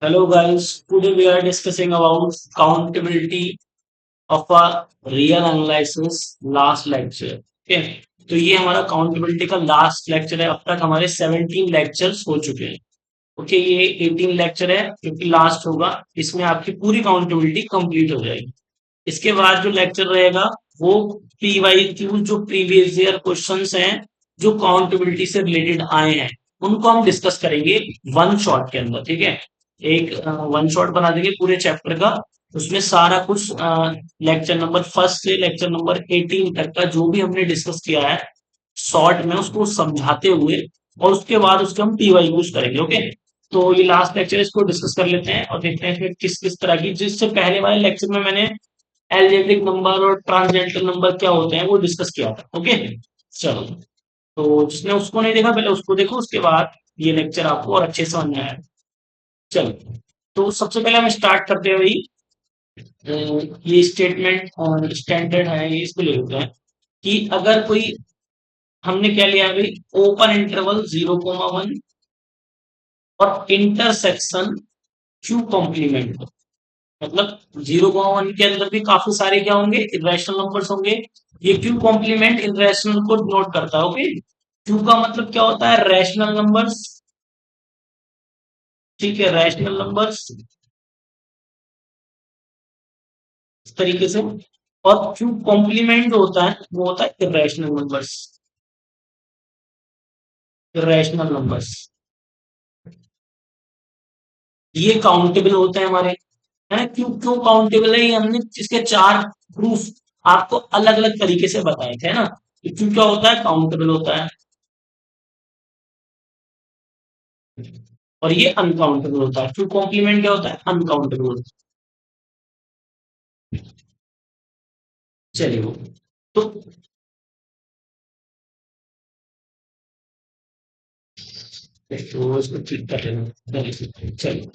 Hello guys, today we are discussing about countability of a real analysis last lecture. Okay, तो ये हमारा accountability का last lecture है। अब तक हमारे 17 लेक्चर्स हो चुके हैं। ओके, ये 18 लेक्चर है क्योंकि लास्ट होगा, इसमें आपकी पूरी काउंटेबिलिटी कंप्लीट हो जाएगी। इसके बाद जो लेक्चर रहेगा वो पीवाईक्यू, जो प्रीवियस ईयर क्वेश्चंस हैं जो काउंटेबिलिटी से रिलेटेड आए हैं, उनको हम डिस्कस करेंगे वन शॉट के अंदर। ठीक है, एक वन शॉट बना देंगे पूरे चैप्टर का। उसमें सारा कुछ लेक्चर नंबर फर्स्ट से लेक्चर नंबर 18 तक का जो भी हमने डिस्कस किया है शॉर्ट में, उसको समझाते हुए, और उसके बाद उसके हम पीवाई यूज करेंगे। ओके, तो ये लास्ट लेक्चर, इसको डिस्कस कर लेते हैं और देखते हैं कि किस किस तरह की, जिससे पहले वाले लेक्चर में मैंने एल्जेब्रिक नंबर और ट्रांसेंडेंटल नंबर क्या होते हैं वो डिस्कस किया था। ओके, चलो, तो जिसने उसको नहीं देखा पहले उसको देखो, उसके बाद ये लेक्चर आपको और अच्छे से समझ में आएगा। चलो, तो सबसे पहले हम स्टार्ट करते हैं भाई। ये स्टेटमेंट और स्टैंडर्ड है, ये इसको ले लेते हैं कि अगर कोई, हमने क्या लिया है भाई, ओपन इंटरवल 0,1 और इंटरसेक्शन क्यू कॉम्प्लीमेंट। मतलब 0,1 के अंदर भी काफी सारे क्या होंगे, इरेशनल नंबर्स होंगे। ये क्यू कॉम्प्लीमेंट इरेशनल को डिनोट करता है। ओके, क्यू का मतलब क्या होता है, रैशनल नंबर्स। ठीक है, रैशनल नंबर्स इस तरीके से। और क्यू कॉम्प्लीमेंट जो होता है वो होता है इरेशनल नंबर्स। इरेशनल नंबर्स ये काउंटेबल होते हैं हमारे, है। क्यों क्यों काउंटेबल है, ये हमने इसके चार प्रूफ आपको अलग अलग तरीके से बताए थे ना। तो क्यों क्या होता है, काउंटेबल होता है, और ये अनकाउंटेबल होता है। क्यों कॉम्प्लीमेंट क्या होता है, अनकाउंटेबल होता है। चलिए, वो तो तो इसको ठीक कर लेना। चलिए,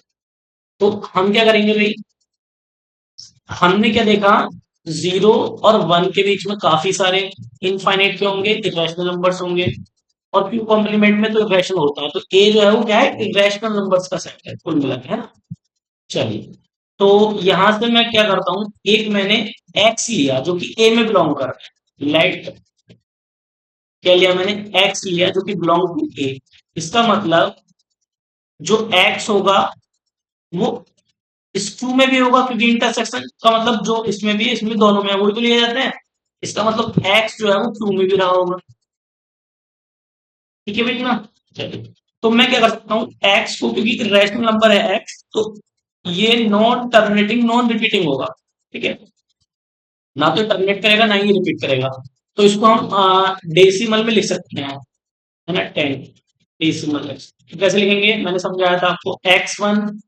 तो हम क्या करेंगे भाई, हमने क्या देखा, 0 और 1 के बीच में काफी सारे इनफाइनाइट क्या होंगे, इरेशनल नंबर्स होंगे। और क्यू कॉम्प्लीमेंट में तो इरेशनल होता है, तो ए जो है वो क्या है, इरेशनल नंबर्स का सेट है कुल मिला के, है ना। चलिए, तो यहां से मैं क्या करता हूं, एक मैंने एक्स लिया जो कि ए में बिलोंग कर रहा है। लाइट क्या लिया मैंने, एक्स लिया जो कि बिलोंग टू ए। इसका मतलब जो एक्स होगा वो इस क्यू में भी होगा, क्योंकि इंटरसेक्शन का मतलब जो इसमें भी है इसमें दोनों में है, वही तो लिए जाते हैं। इसका मतलब एक्स जो है वो क्यू में भी रहा होगा। ठीक है भाई ना। चलिए, तो मैं क्या कर सकता हूँ, एक्स को, क्योंकि रैशनल नंबर है एक्स, तो ये नॉन टर्मिनेटिंग नॉन रिपीटिंग होगा। ठीक है, ना तो टर्मिनेट करेगा ना ही रिपीट करेगा। तो इसको हम डेसिमल में लिख सकते हैं, है ना, 10 डेसिमल। तो कैसे लिखेंगे, मैंने समझाया था आपको, x1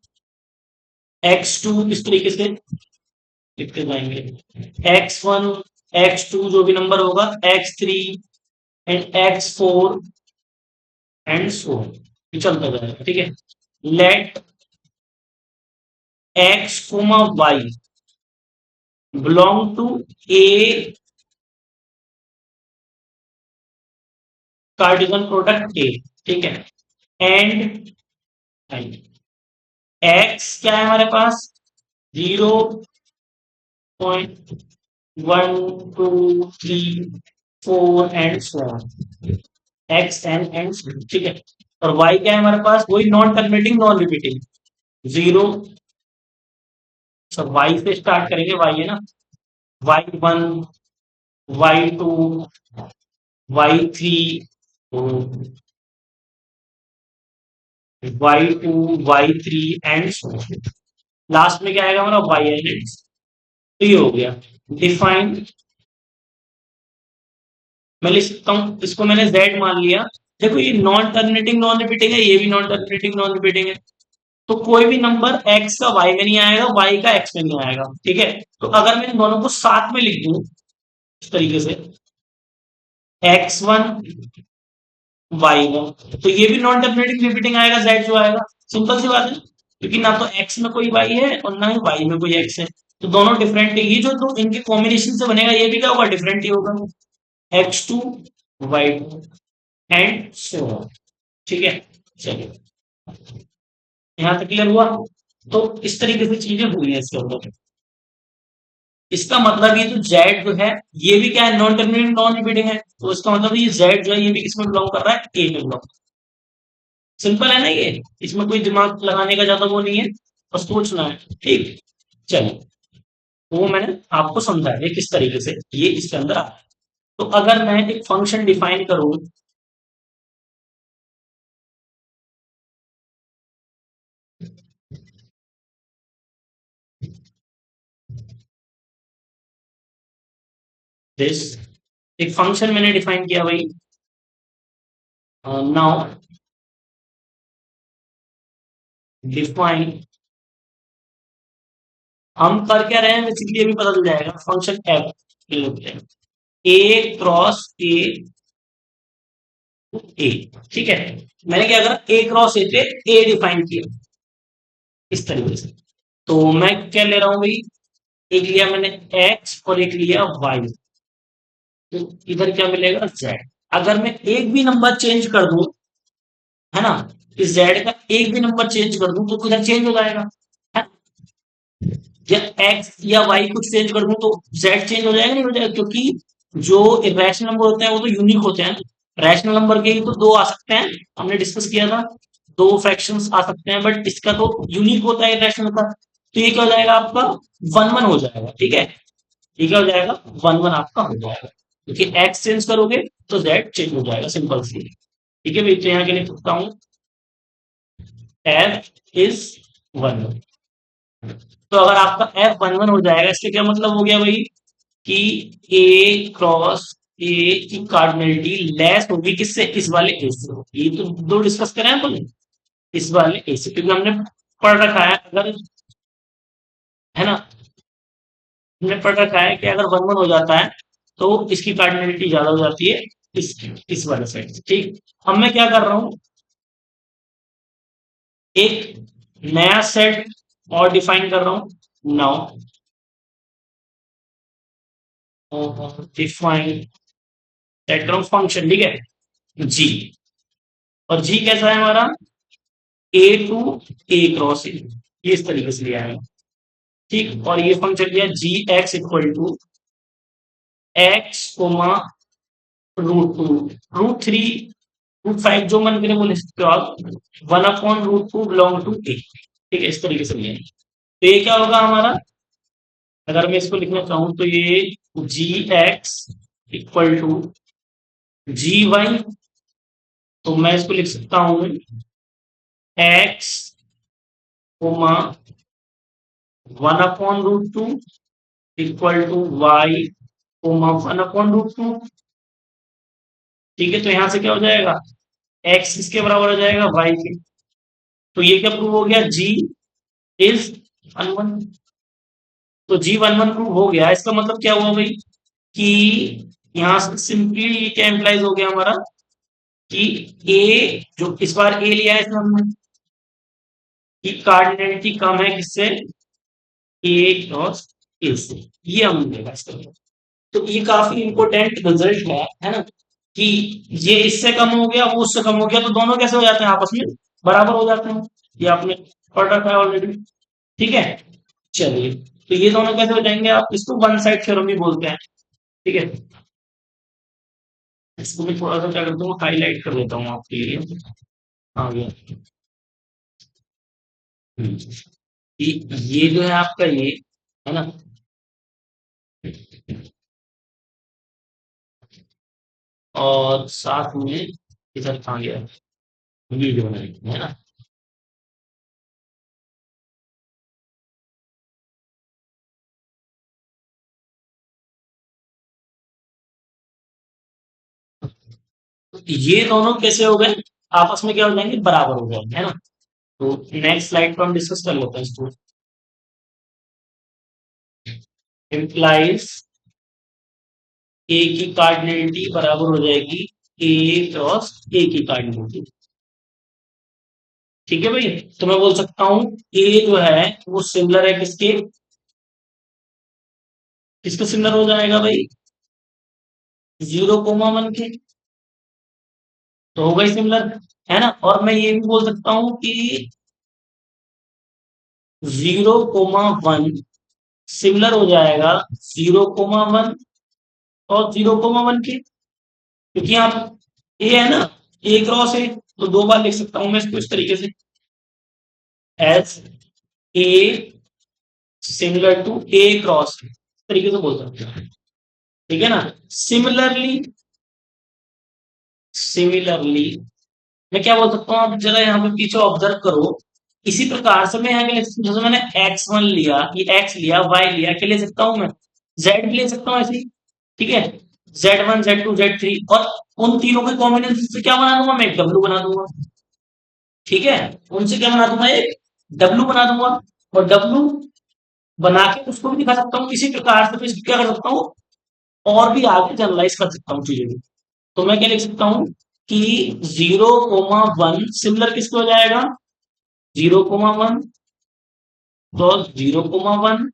x2 इस तरीके से लिखते जाएंगे। x1 x2 जो भी नंबर होगा, x3 and x4 and so चलता जाएगा। ठीक है, let X comma Y belong to a Cartesian product A. ठीक है, एंड एक्स क्या है हमारे पास, 0.1 2 3 4 एंड सो एक्स एंड ठीक है। और वाई क्या है हमारे पास, वही नॉन टर्मिनेटिंग नॉन रिपीटिंग, 0। सब वाई से स्टार्ट करेंगे, वाई है ना, y1 y2 y3 y2 y3 and so last में क्या आएगा हमारा, y एंड। तो ये हो गया डिफाइन। मैं लिख सकता हूँ, इसको मैंने z मान लिया। देखो, ये नॉन टर्मिनेटिंग नॉन रिपीटिंग है, ये भी नॉन टर्मिनेटिंग नॉन रिपीटिंग है। तो कोई भी नंबर x का y में नहीं आएगा, y का x में नहीं आएगा। ठीक है, तो अगर मैं इन दोनों को साथ में लिख दूं इस तरीके से, x1 y1, तो ये भी नॉन टर्मिनेटिंग रिपीटिंग आएगा, z जो आएगा। सिंपल सी बात है, क्योंकि ना तो x में कोई y है और ना ही y में कोई x है। तो दोनों डिफरेंट है, ये जो दो इनके कॉम्बिनेशन से बनेगा ये भी क्या होगा, डिफरेंट ही होगा। x2 y2 and so. ठीक है, चलिए, यहां तक क्लियर हुआ। तो इस तरीके से चीजें हुई है इसके अंदर। इसका मतलब ये जो जेड जो है, ये भी क्या है, नॉन टर्मिनेटिंग नॉन रिपीटिंग है, तो इसका मतलब ये जेड जो है ये भी किसमें बिलोंग कर रहा है, ए में बिलोंग। सिंपल है ना ये, इसमें कोई दिमाग लगाने का ज्यादा वो नहीं है, बस सोचना है, ठीक। चलिए, वो मैंने आपको समझाया है किस तरीके से ये इसके अंदर आ रहा है। तो अगर मैं एक फंक्शन डिफाइन करूं, दिस, एक फंक्शन मैंने डिफाइन किया भाई, नाउ डिफाइन, हम कर क्या रहे हैं बेसिकली अभी पता चल जाएगा, function F A cross A A, ठीक है। मैंने क्या करा, ए क्रॉस ए पे ए डिफाइन किया इस तरीके से। तो मैं क्या ले रहा हूं भाई, एक लिया मैंने एक्स और एक लिया वाई, तो इधर क्या मिलेगा, जेड। अगर मैं एक भी नंबर चेंज कर दूं, है ना, इस जेड का एक भी नंबर चेंज कर दूं तो इधर चेंज हो जाएगा, है? या एक्स या वाई कुछ चेंज कर दूं तो जेड चेंज हो जाएगा, नहीं हो जाएगा, क्योंकि जो इरेशनल नंबर होते हैं वो तो यूनिक होते हैं। रैशनल नंबर के ही तो दो आ सकते हैं, हमने डिस्कस किया था, दो फ्रैक्शंस आ सकते हैं, बट इसका तो यूनिक होता है इरेशनल का। तो ये क्या हो जाएगा आपका, वन वन हो जाएगा, ठीक है। ये क्या हो जाएगा, वन वन आपका हो जाएगा, क्योंकि एक्स चेंज करोगे तो जेड चेंज हो जाएगा, सिंपल सी। ठीक है भाई, तो यहाँ के लिए लिखता हूँ एफ इज वन वन। तो अगर आपका एफ वन वन हो जाएगा, इससे क्या मतलब हो गया भाई, कि ए क्रॉस ए की कार्डिनलिटी लेस होगी किससे, इस वाले ए से होगी। ये तो दो डिस्कस करें हैं बोले, इस वाले ए से, क्योंकि हमने पढ़ रखा है अगर, है ना, हमने पढ़ रखा है कि अगर वन वन हो जाता है तो इसकी कार्डिनलिटी ज्यादा हो जाती है इस वाले साइड से, ठीक। अब मैं क्या कर रहा हूं, एक नया सेट और डिफाइन कर रहा हूं, नाउ डिफाइन सेट कर रहा हूं फंक्शन, ठीक है, जी। और जी कैसा है हमारा, ए टू ए क्रॉस ए, ये इस तरीके से लिया है, ठीक। और ये फंक्शन लिया G X equal to X comma root two, root three, root five, जो मन करे वो लिख सकते हो आप, one upon root two belong to A, ठीक है, इस तरीके से लिया है। तो ये क्या होगा हमारा, अगर मैं इसको लिखना चाहूं तो ये G X equal to G Y, तो मैं इसको लिख सकता हूं X comma one upon root two equal to Y comma one upon root two, ठीक है। तो यहां से क्या हो जाएगा, एक्स किसके बराबर हो जाएगा, वाई के। तो ये क्या प्रूव हो गया, जी इज वन वन। तो जी वन वन प्रूव हो गया, इसका मतलब क्या हुआ भाई, कि यहां से सिंपली क्या इंप्लाइज हो गया हमारा, कि ए, जो इस बार ए लिया है इसमें हमने, कि कार्डिनलिटी कम है किससे, ए क्रॉस ए से, ये हम देगा इसका मतलब। तो ये काफी इंपॉर्टेंट रिजल्ट है ना, कि ये इससे कम हो गया वो उससे कम हो गया, तो दोनों कैसे हो जाते हैं आपस में, बराबर हो जाते हैं। ये आपने पढ़ रखा है ऑलरेडी, ठीक है। चलिए, तो ये दोनों कैसे हो जाएंगे, आप इसको वन साइड थ्योरम भी बोलते हैं, ठीक है। इसको भी थोड़ा सा क्या करता हूँ, हाईलाइट कर देता हूँ आपके लिए, आ गया। हम्म, ये जो है आपका ये, है ना, और साथ में इधर कहाँ गया, ये जो है ना, तो ये दोनों कैसे हो गए, आपस में क्या हो जाएंगे, बराबर हो जाएंगे, है ना। तो नेक्स्ट स्लाइड पर हम डिस्कस कर लेते हैं इसको। इम्प्लाइज ए की कार्डिनलिटी बराबर हो जाएगी ए क्रॉस ए की कार्डिनलिटी, ठीक है भाई। तो मैं बोल सकता हूं ए जो है वो सिमिलर है किसके, किसके सिमिलर हो जाएगा भाई, जीरो कोमा वन के, तो होगा ही सिमिलर, है ना। और मैं ये भी बोल सकता हूं कि 0,1 सिमिलर हो जाएगा 0,1 और 0,1 के, क्योंकि यहाँ ए है ना, ए क्रॉस ए, तो दो बार लिख सकता हूं मैं इसको इस तरीके से, as a similar to a cross, इस तरीके से बोल सकते हैं। ठीक है ना। सिमिलरली, सिमिलरली मैं क्या बोल सकता हूँ, आप जरा यहाँ पे पीछे ऑब्जर्व करो। इसी प्रकार से मैं यहाँ के जैसे मैंने x1 लिया, ये x लिया, y लिया, क्या ले सकता हूँ मैं, z भी ले सकता हूँ ऐसे ही। ठीक है, Z1 Z2 Z3, और उन तीनों के कॉम्बिनेशन से क्या बना दूंगा मैं, एक w बना दूंगा। ठीक है, उनसे क्या बना दूंगा, एक w बना दूंगा। और w बना के उसको भी दिखा सकता हूँ इसी प्रकार से, मैं इसको क्या कर सकता हूँ, और भी आगे जनरलाइज कर सकता हूँ चीजें भी। तो मैं क्या लिख सकता हूँ कि 0,1 सिमिलर किसको हो जाएगा, 0,1 क्रॉस 0,1,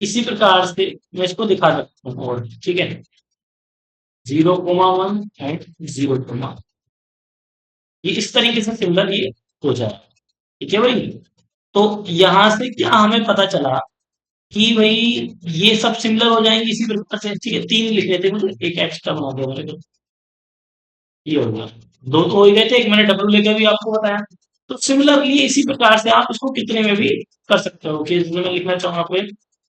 इसी प्रकार से मैं इसको दिखा सकता हूँ। और ठीक है, 0,1 एंड 0, ये इस तरीके से सिमिलर ये हो जाए। ठीक है भाई। तो यहां से क्या हमें पता चला कि भाई ये सब सिमिलर हो जाएंगे इसी प्रकार से। ठीक है, तीन लिख लेते मुझे, एक एक्स्ट्रा बना दिया मेरे को, ये हो गया। दो तो हो ही गए थे, एक मैंने डब्ल्यू लेकर भी आपको बताया। तो सिमिलरली इसी प्रकार से आप इसको कितने में भी कर सकते हो, कि इसमें मैं लिखना चाहूंगा आपको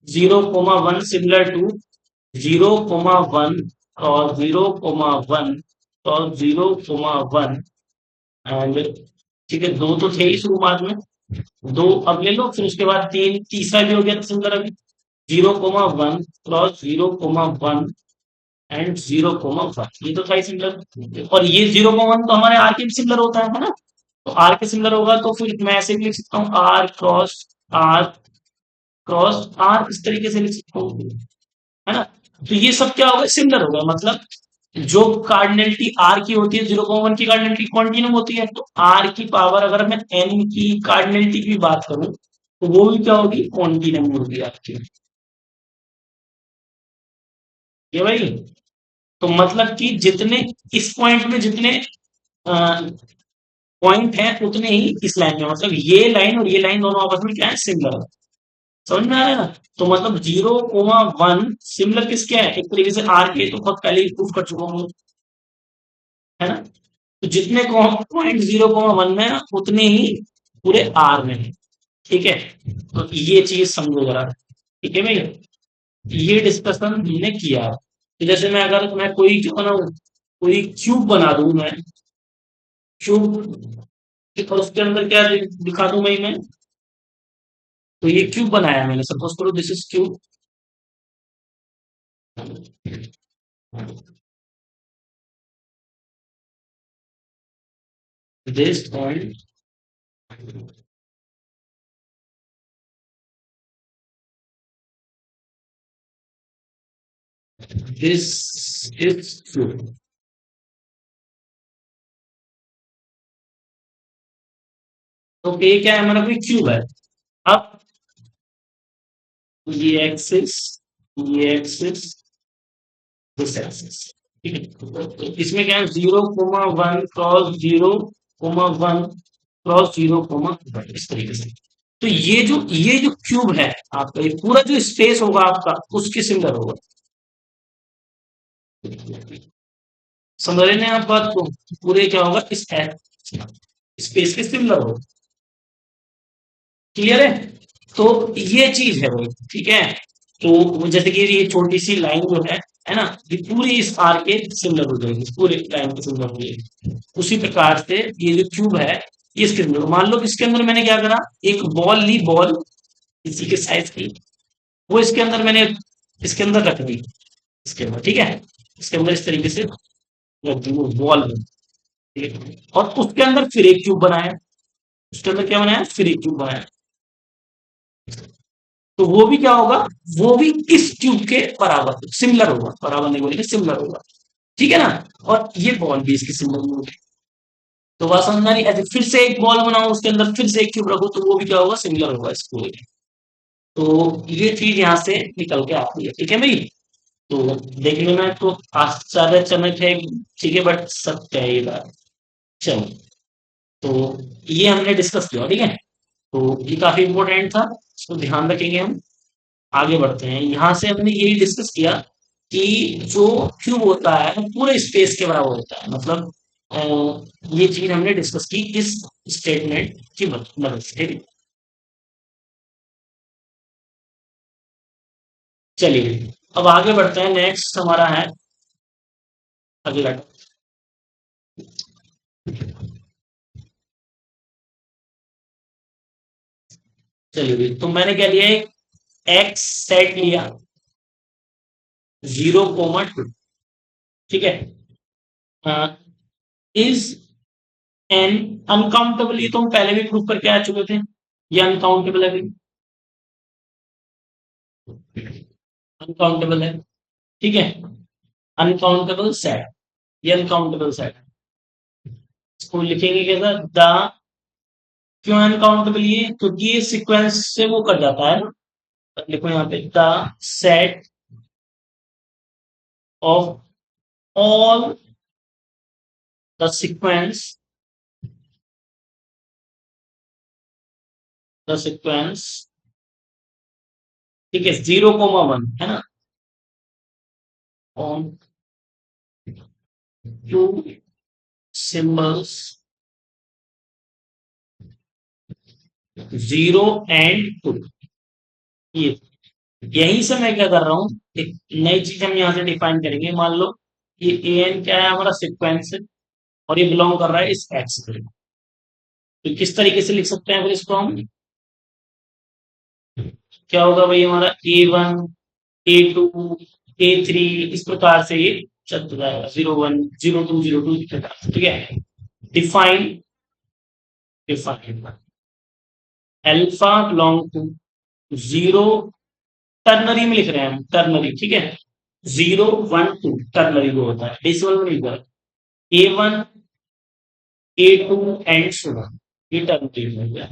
0,1 सिमिलर टू 0,1 और 0,1 और 0,1 एंड, ठीक है, दो तो थे ही शुरुआत में, दो अब ले लो, फिर उसके बाद तीन, तीसरा भी हो गया सिमिलर अभी, 0,1 क्रॉस 0,1 एंड 0,1, ये तो था ही सिमिलर। और ये 0,1 तो हमारे आर के भी सिमिलर होता है ना। तो आर के सिमिलर होगा तो फिर मैं ऐसे भी लिख सकता हूँ, आर क्रॉस आर, इस तरीके से लिख सकता हूँ, है ना। तो ये सब क्या होगा, सिमिलर होगा, मतलब जो कार्डिनलिटी आर की होती है, 0,1 की कार्डिनलिटी कॉन्टिन्यूम होती है, तो आर की पावर अगर मैं एन की कार्डिनलिटी की बात करूं, तो वो भी क्या होगी, कॉन्टिन्यूम होगी आपकी। ये भाई, तो मतलब कि जितने इस पॉइंट में जितने पॉइंट है उतने ही इस लाइन में, मतलब ये लाइन और ये लाइन दोनों आपस में क्या है, सिमिलर है। समझ में आ रहा है ना। तो मतलब 0,1 सिमिलर किसके है, एक तरीके से आर के, तो बहुत पहले ही प्रूफ कर चुका हूँ, है ना। तो जितने पॉइंट 0,1 में है उतने ही पूरे आर में है। ठीक है, तो ये चीज समझो जरा। ठीक है भाई, ये डिस्कशन हमने किया। तो जैसे मैं अगर मैं कोई क्यों बनाऊं, कोई क्यूब बना दूं मैं, क्यूब, और उसके अंदर क्या दिखा दूं मैं, तो ये क्यूब बनाया मैंने, सपोज करो this is cube, this point, this is cube. तो ये क्या है, हमारा कोई क्यूब है। अब ये एक्सिस, ये एक्सिस, दिस एक्सिस, ठीक है। तो इसमें क्या है, 0,1 क्रॉस 0,1 क्रॉस 0,1, इस तरीके से। तो ये जो क्यूब है आपका, ये पूरा जो स्पेस होगा आपका, उसके सिमिलर होगा। समझ रहे हैं आप बात को, पूरे क्या होगा, इस स्पेस के सिमिलर होगा। क्लियर है। तो ये चीज है भाई। ठीक है, तो जैसे कि ये छोटी सी लाइन जो है ना, ये पूरी इस आर के सिमिलर हो जाएगी, पूरे लाइन के सिमिलर हो जाएगी। उसी प्रकार से ये जो क्यूब है, ये इसके अंदर, मान लो इसके अंदर मैंने क्या करा, एक बॉल ली, बॉल इसी के साइज की, वो इसके अंदर मैंने, इसके अंदर रख दी, इसके अंदर, ठीक है, इसके अंदर इस तरीके से रख दी वो बॉल में, ठीक है? और उसके अंदर फिर एक क्यूब बनाया, उसके अंदर क्या बनाया, फिर एक क्यूब बनाया। तो वो भी क्या होगा, वो भी इस ट्यूब के बराबर सिमिलर होगा, बराबर नहीं बोलेंगे, सिमिलर होगा। ठीक है ना। और ये बॉल भी इसकी सिमिलर होगी। तो बात समझ में आ रही है? ऐसे फिर से एक बॉल बनाओ, उसके अंदर फिर से एक क्यूब रखो, तो वो भी क्या होगा, सिमिलर होगा इसको। तो ये चीज यहाँ से निकल के आती है। ठीक है भाई। तो देखने में तो आश्चर्यजनक है, ठीक है, बट सत्य है ये बात। चलो। तो ये हमने डिस्कस किया, ठीक है। तो ये काफी इंपॉर्टेंट था, इसको ध्यान रखेंगे हम। आगे बढ़ते हैं, यहाँ से हमने यही डिस्कस किया कि जो क्यूब होता है वो पूरे स्पेस के बराबर होता है, मतलब ये चीज हमने डिस्कस की इस स्टेटमेंट की मदद से, ठीक है। चलिए अब आगे बढ़ते हैं, नेक्स्ट हमारा है अगला। चलिए तो मैंने क्या लिया, एक एक्स सेट लिया 0,2, ठीक है। इज एन अनकाउंटेबल, ये तो हम पहले भी प्रूव करके आ चुके थे, ये अनकाउंटेबल है, अनकाउंटेबल है, ठीक है। अनकाउंटेबल सेट, ये अनकाउंटेबल सेट है। इसको लिखेंगे कैसा, द, क्यों अनकाउंटेबल, ये क्योंकि ये सीक्वेंस से वो कर जाता है ना। लिखो यहाँ पे the set of all the sequence, the sequence, ठीक है, 0,1 है ना, ऑन टू सिंबल्स 0 and 2, ये यहीं से मैं क्या कर रहा हूँ, एक नई चीज हम यहाँ से डिफाइन करेंगे। मान लो ये ए एन क्या है, हमारा सीक्वेंस है, और ये बिलोंग कर रहा है इस एक्स पे। तो किस तरीके से लिख सकते हैं फिर इसको हम, क्या होगा भाई, हमारा A1, A2, A3, इस प्रकार से ये चलता जाएगा, 0,1, 0,2, 0,2 इस प्रकार से, ठीक है। Define, define alpha belong to 0, ternary में लिख रहे हैं हम, टर्नरी, ठीक है। 0, 1, 2 टर्नरी वो होता है, डेसिमल में नहीं होता। A1, A2 and so on, ये टर्नरी में हो गया।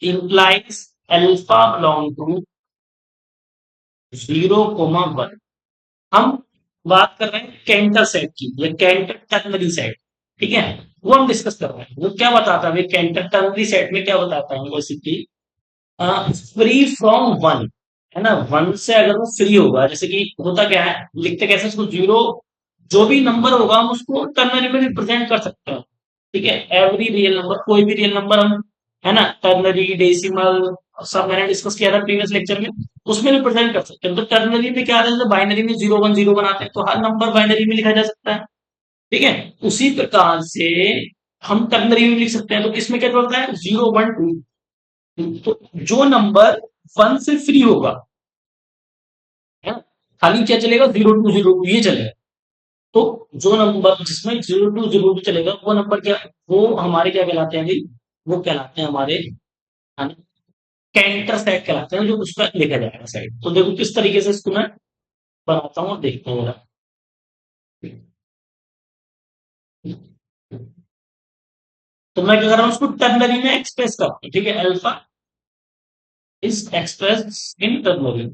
implies alpha belong to 0,1। हम बात कर रहे हैं कैंटर सेट की, या कैंटर टर्नरी सेट, ठीक है। वो हम डिस्कस कर रहे हैं, वो क्या बताता है, कैंटर टर्नरी सेट में क्या बताता है बेसिकली, फ्री फ्रॉम वन, है ना। वन से अगर वो फ्री होगा, जैसे कि होता क्या है, लिखते कैसे उसको, जीरो, जो भी नंबर होगा हम उसको टर्नरी में रिप्रेजेंट कर सकते हैं, ठीक है। एवरी रियल नंबर, कोई भी रियल नंबर हम, है ना, टर्नरी, डेसिमल, सब मैंने डिस्कस किया था प्रीवियस लेक्चर में, उसमें रिप्रेजेंट कर सकते हैं। तो टर्नरी में क्या आता है, बाइनरी में 0, 1, 0 बनाते हैं, तो हर नंबर बाइनरी में लिखा जा सकता है, ठीक है। उसी प्रकार से हम टर्नरी में लिख सकते हैं, तो किसमें क्या चलता है, 0, 1, 2। तो जो नंबर वन से फ्री होगा, है ना, खाली क्या चलेगा, 0, 2, 0, 2 ये चलेगा। तो जो नंबर जिसमें 0, 2, 0, 2 चलेगा, वो नंबर क्या, वो हमारे क्या कहलाते हैं भाई, वो कहलाते हैं हमारे, है ना, कैंटर सेट कहलाते हैं, जो उसका लिखा जाएगा साइड। तो देखो किस तरीके से इसको मैं बनाता हूँ और देखता हूँ। तो मैं क्या कर रहा हूँ, उसको टर्नरी में एक्सप्रेस करता हूँ, ठीक है। Alpha is express in ternary.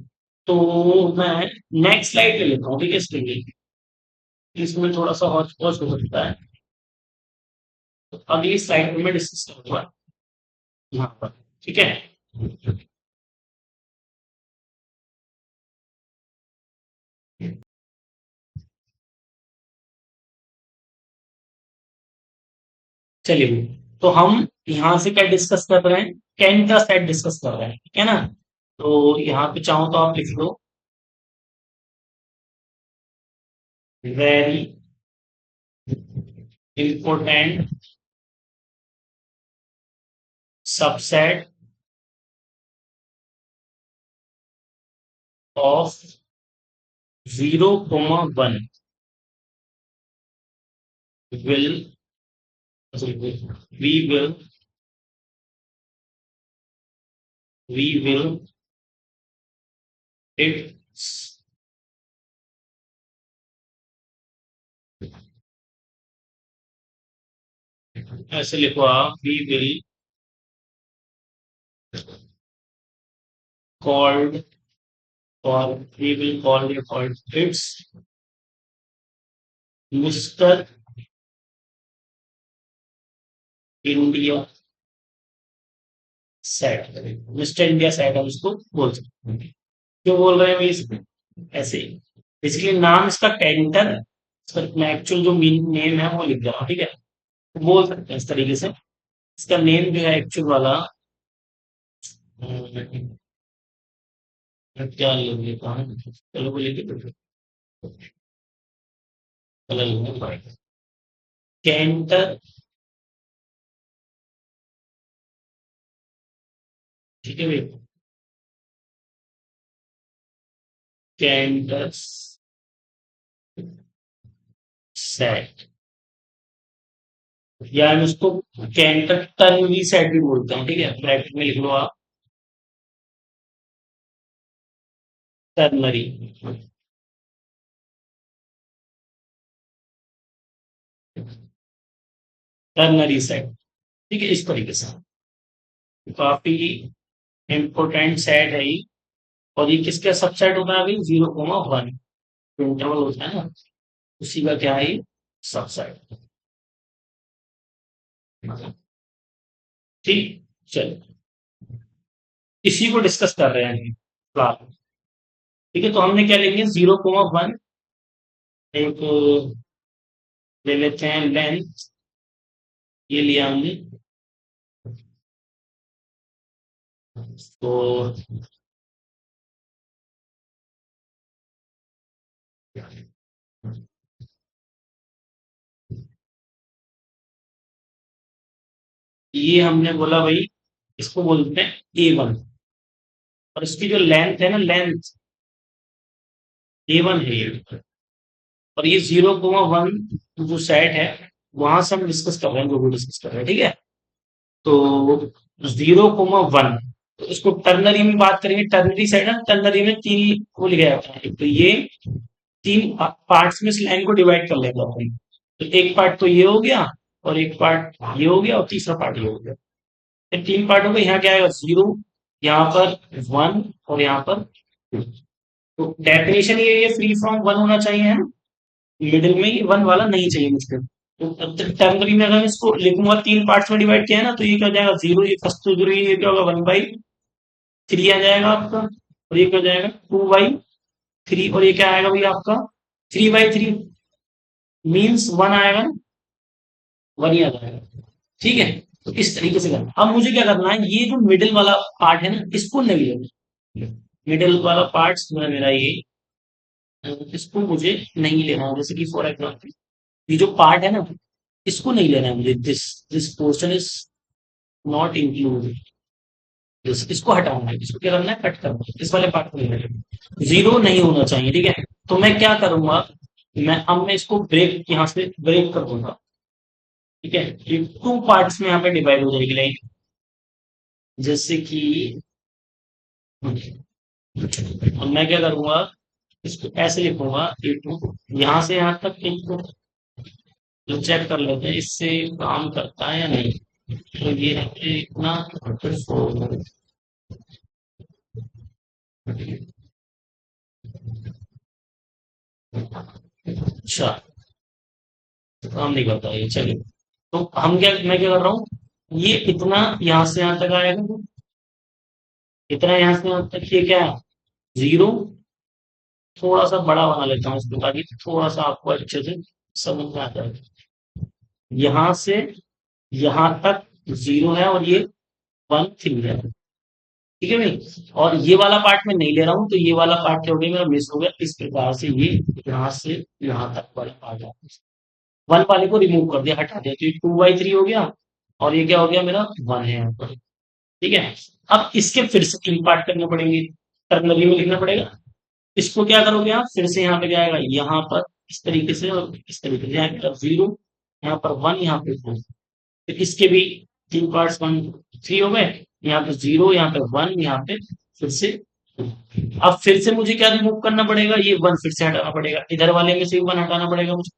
तो मैं नेक्स्ट स्लाइड ले लेता हूँ, ठीक है, इसके लिए, इसमें थोड़ा सा हौच पौच हो सकता है, तो अगली स्लाइड में मैं डिस्कस करूंगा यहाँ पर, ठीक है। चलिए, तो हम यहाँ से क्या डिस्कस कर रहे हैं, कैन का सेट डिस्कस कर रहे हैं, ठीक है ना। तो यहाँ पे चाहो तो आप लिख लो, very important subset of 0,1 will, we will, we will it's ऐसे लिखो आप, we will called, or we will call it called it's Mr. India set, mister India set हम इसको बोल सकते हैं। क्यों बोल रहे हैं भाई इसको ऐसे ही? बेसिकली नाम इसका टेंटर, मैं एक्चुअल जो नेम है वो लिख रहा हूँ, ठीक है? तो बोल सकते हैं इस तरीके से। इसका नेम जो है एक्चुअल वाला, क्या लिख लेता हूँ, चलो वो लिख लेते हैं, कैंटर, ठीक है भाई, कैंटर सेट, या हम उसको कैंटर टर्नरी सेट भी बोलते हैं, ठीक है? ब्रैकेट में लिख लो आप, टर्नरी, टर्नरी सेट, ठीक है? इस तरीके से काफी इंपोर्टेंट सेट है ये। और ये किसका सबसेट होता है अभी? 0,1 इंटरवल होता है ना, उसी का क्या है, सबसेट। ठीक, चलो इसी को डिस्कस कर रहे हैं फिलहाल। ठीक है, तो हमने क्या लेंगे, 0,1 एक ले लेते हैं लेंथ, ये लिया हमने। तो ये हमने बोला भाई, इसको बोलते हैं A1। और इसकी जो लेंथ है ना, लेंथ A1 है ये। और ये 0,1 जो सेट है, वहां से हम डिस्कस कर रहे हैं, जो भी डिस्कस कर रहे हैं, ठीक है? तो 0,1, तो इसको टर्नरी में बात करेंगे। टर्नरी सेट है, टर्नरी में तीन को लिखा जाता है। तो ये तीन पार्ट्स में इस लाइन को डिवाइड कर लेगा अपन। तो एक पार्ट तो ये हो गया, और एक पार्ट ये हो गया, और तीसरा पार्ट ये हो गया। ये तीन पार्ट हो गए। यहाँ क्या आएगा, 0, यहाँ पर 1, और यहाँ पर 2। तो डेफिनेशन ये फ्री फ्रॉम 1 होना चाहिए, है ना? मिडिल में ये 1 वाला नहीं चाहिए मुझको। तो अब तक टर्नरी में अगर इसको लिखूंगा, तीन पार्ट्स में डिवाइड किया है ना, तो ये क्या हो जाएगा, 0, ये फर्स्ट तो 0, ये क्या होगा, 1/3 आ जाएगा आपका। और ये क्या हो जाएगा, 2/3। और ये क्या आएगा भाई आपका, 3/3, मीन्स 1 आएगा ना, 1 ही आ जाएगा। ठीक है, तो इस तरीके से करना। अब मुझे क्या करना है, ये जो मिडिल वाला पार्ट है ना, इसको नहीं लेना। मिडिल वाला पार्ट जो है मेरा ये, इसको मुझे नहीं लेना है। जैसे कि फॉर एग्जाम्पल, ये जो पार्ट है ना, इसको नहीं लेना है मुझे। This this portion is not included. इसको हटाना है, इसको क्या करना है, कट करना है। इस वाले पार्ट को नहीं लेना, 0 नहीं होना चाहिए, ठीक है? तो मैं क्या करूंगा, मैं इसको ब्रेक, यहाँ से ब्रेक कर दूंगा। ठीक है, ये टू पार्ट्स में यहाँ पे डिवाइड हो जाएगी लाइन। जैसे कि, और मैं क्या करूंगा, इसको ऐसे लिखूंगा, A2 यहाँ से यहाँ तक इनको तो चेक कर लेते हैं इससे काम करता है या नहीं। तो ये है इतना, अच्छा, तो काम नहीं करता ये, चलिए। तो हम क्या, मैं क्या कर रहा हूँ, ये इतना यहाँ से यहाँ तक आएगा, इतना यहाँ से यहाँ तक, ये क्या है, 0। थोड़ा सा बड़ा बना लेता हूँ इसको, ताकि थोड़ा सा आपको अच्छे से समझ में आ जाए। यहाँ से यहाँ तक 0 है, और ये 1, 3 है। ठीक है भाई, और ये वाला पार्ट मैं नहीं ले रहा हूँ, तो ये वाला पार्ट क्या हो गया, मेरा मिस हो गया। इस प्रकार से ये यहाँ से यहाँ तक वाला पार्ट है, 1 वाले को रिमूव कर दिया, हटा दिया, तो ये 2/3 हो गया। और ये क्या हो गया, मेरा 1 है यहाँ पर। ठीक है, अब इसके फिर से 3 पार्ट करने पड़ेंगे, टर्नरी में लिखना पड़ेगा। इसको क्या करोगे आप, फिर से यहाँ पे जाएगा, यहाँ पर इस तरीके से, और इस तरीके से, यहाँ पर 0, यहाँ पर 1, यहाँ पे 2। फिर इसके भी 3 पार्ट्स, 1, 3 हो गए। यहाँ पे 0, यहाँ पे 1, यहाँ पे फिर से 2। अब फिर से मुझे क्या रिमूव करना पड़ेगा, ये 1 फिर से हटाना पड़ेगा, इधर वाले में से 1 हटाना पड़ेगा मुझे,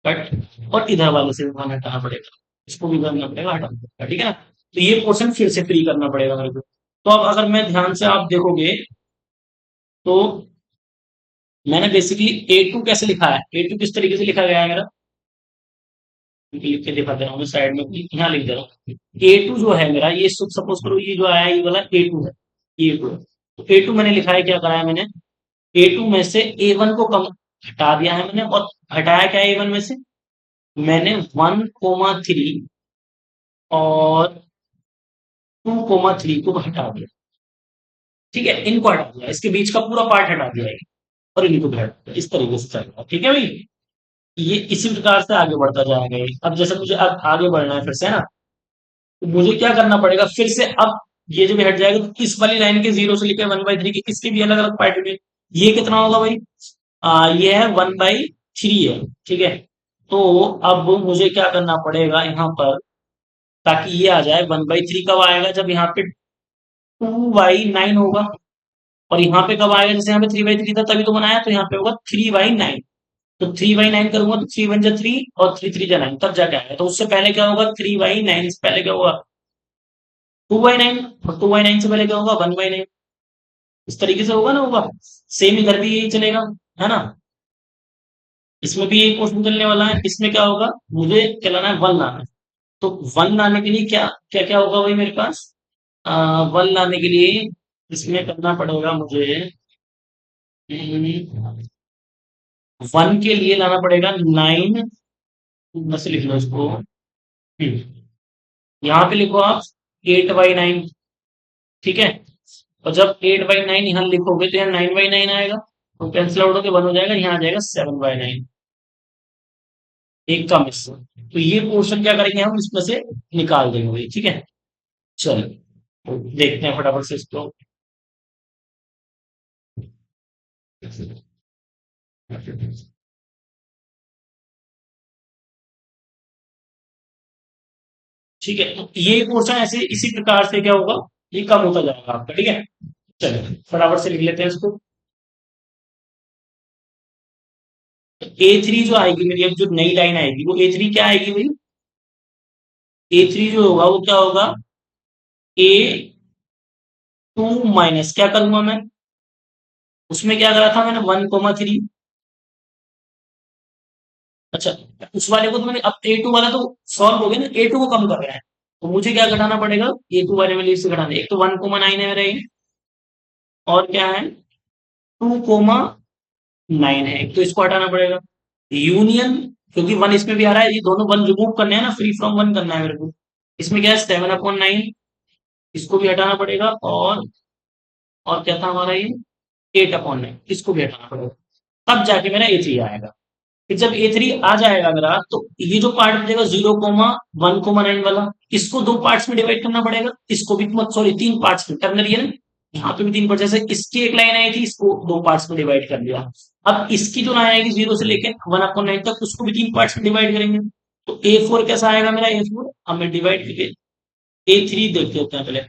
कट। और इधर वाले से 1 हटाना पड़ेगा, इसको भी करना पड़ेगा, हटाना पड़ेगा, ठीक है ना? तो ये पोर्शन फिर से फ्री करना पड़ेगा मेरे को। तो अब अगर मैं ध्यान से आप देखोगे, तो मैंने बेसिकली A2 कैसे लिखा है, A2 किस तरीके से लिखा गया है मेरा, लिख के दिखा दे रहा हूँ मैं साइड में भी, यहाँ लिख दे रहा हूँ। A2 जो है मेरा, ये सपोज करो ये जो आया है, ये वाला A2 है, A2 है। तो A2 मैंने लिखा है, क्या करा है मैंने, A2 में से A1 को कम हटा दिया है मैंने, और हटाया क्या है A1 में से, मैंने 1,3 और 2,3 को हटा दिया। ठीक है, इनको हटा दिया, इसके बीच का पूरा पार्ट हटा दिया है, और इनको भी हटा दिया, इस तरीके से चलेगा। ठीक है भाई, ये इसी प्रकार से आगे बढ़ता जाएगा ये। अब जैसे मुझे अब आगे बढ़ना है फिर से, है ना, तो मुझे क्या करना पड़ेगा फिर से, अब ये जो भी हट जाएगा तो इस वाली लाइन के 0 से लेकर 1/3 के इसके भी अलग अलग पार्ट होंगे। ये कितना होगा भाई, ये है 1/3 है। ठीक है, तो अब मुझे क्या करना पड़ेगा यहाँ पर, ताकि ये आ जाए 1/3 कब आएगा, जब यहाँ पे 2/9 होगा। और यहाँ पे कब आएगा, जैसे यहाँ पे 3/3 था तभी तो बनाया, तो यहाँ पे होगा 3/9। तो 3/9 करूंगा तो 3 1 जा 3 और 3 3 जा 9, तब जाके आएगा। तो उससे पहले क्या होगा, 3/9 से पहले क्या होगा, 2/9, और 2/9 से पहले क्या होगा, 1/9। इस तरीके से होगा ना, होगा। सेम इधर भी यही चलेगा, है ना। इसमें भी यही क्वेश्चन चलने वाला है। इसमें क्या होगा, मुझे क्या लाना है, 1 लाना है। तो 1 लाने के लिए क्या क्या क्या होगा भाई मेरे पास, 1 लाने के लिए इसमें करना पड़ेगा मुझे, 1 के लिए लाना पड़ेगा 9, बस लिख लो इसको। यहाँ पे लिखो आप 8/9। ठीक है, और जब 8/9 यहाँ लिखोगे तो यहाँ 9/9 आएगा, तो कैंसिल आउट होकर 1 हो जाएगा, यहाँ आ जाएगा 7/9, एक का मिस। तो ये पोर्शन क्या करेंगे हम, इसमें से निकाल देंगे भाई। ठीक है, चलो देखते हैं फटाफट से इसको। ठीक है, तो ये पोर्शन ऐसे इसी प्रकार से क्या होगा, ये कम होता जाएगा आपका। ठीक है, चलो फटाफट से लिख लेते हैं इसको। A3 जो आएगी मेरी, अब जो नई लाइन आएगी वो A3 क्या आएगी भाई, A3 जो होगा वो क्या होगा, A2 माइनस क्या करूंगा मैं, उसमें क्या करा था मैंने, 1,3। अच्छा, उस वाले को तो मैंने, अब A2 वाला तो सॉल्व हो गया ना, A2 को कम कर रहा है, तो मुझे क्या घटाना पड़ेगा, A2 वाले में से घटाना, एक तो 1,9 है मेरा ये, और क्या है 2,9 है, एक तो इसको हटाना पड़ेगा। यूनियन, क्योंकि 1 इसमें भी आ रहा है, ये दोनों 1 रिमूव करने हैं ना, फ्री फ्रॉम 1 करना है मेरे को। इसमें क्या है 7/9, इसको भी हटाना पड़ेगा, और क्या था हमारा ये 8/9, इसको भी हटाना पड़ेगा, तब जाके मेरा A3 आएगा। फिर जब A3 आ जाएगा मेरा, तो ये जो पार्ट बचेगा 0,1,9 वाला, इसको दो पार्ट्स में डिवाइड करना पड़ेगा, इसको भी, सॉरी 3 पार्ट्स में, टर्नरी है ना, यहाँ पे भी 3 पार्ट, जैसे इसकी एक लाइन आई थी, इसको 2 पार्ट्स में डिवाइड कर दिया। अब इसकी जो लाइन आएगी 0 से लेकर 1/9 तक, उसको भी 3 पार्ट्स में डिवाइड करेंगे। तो A4 कैसा आएगा मेरा, A4 अब मैं डिवाइड करके A3 देख लेते हैं पहले।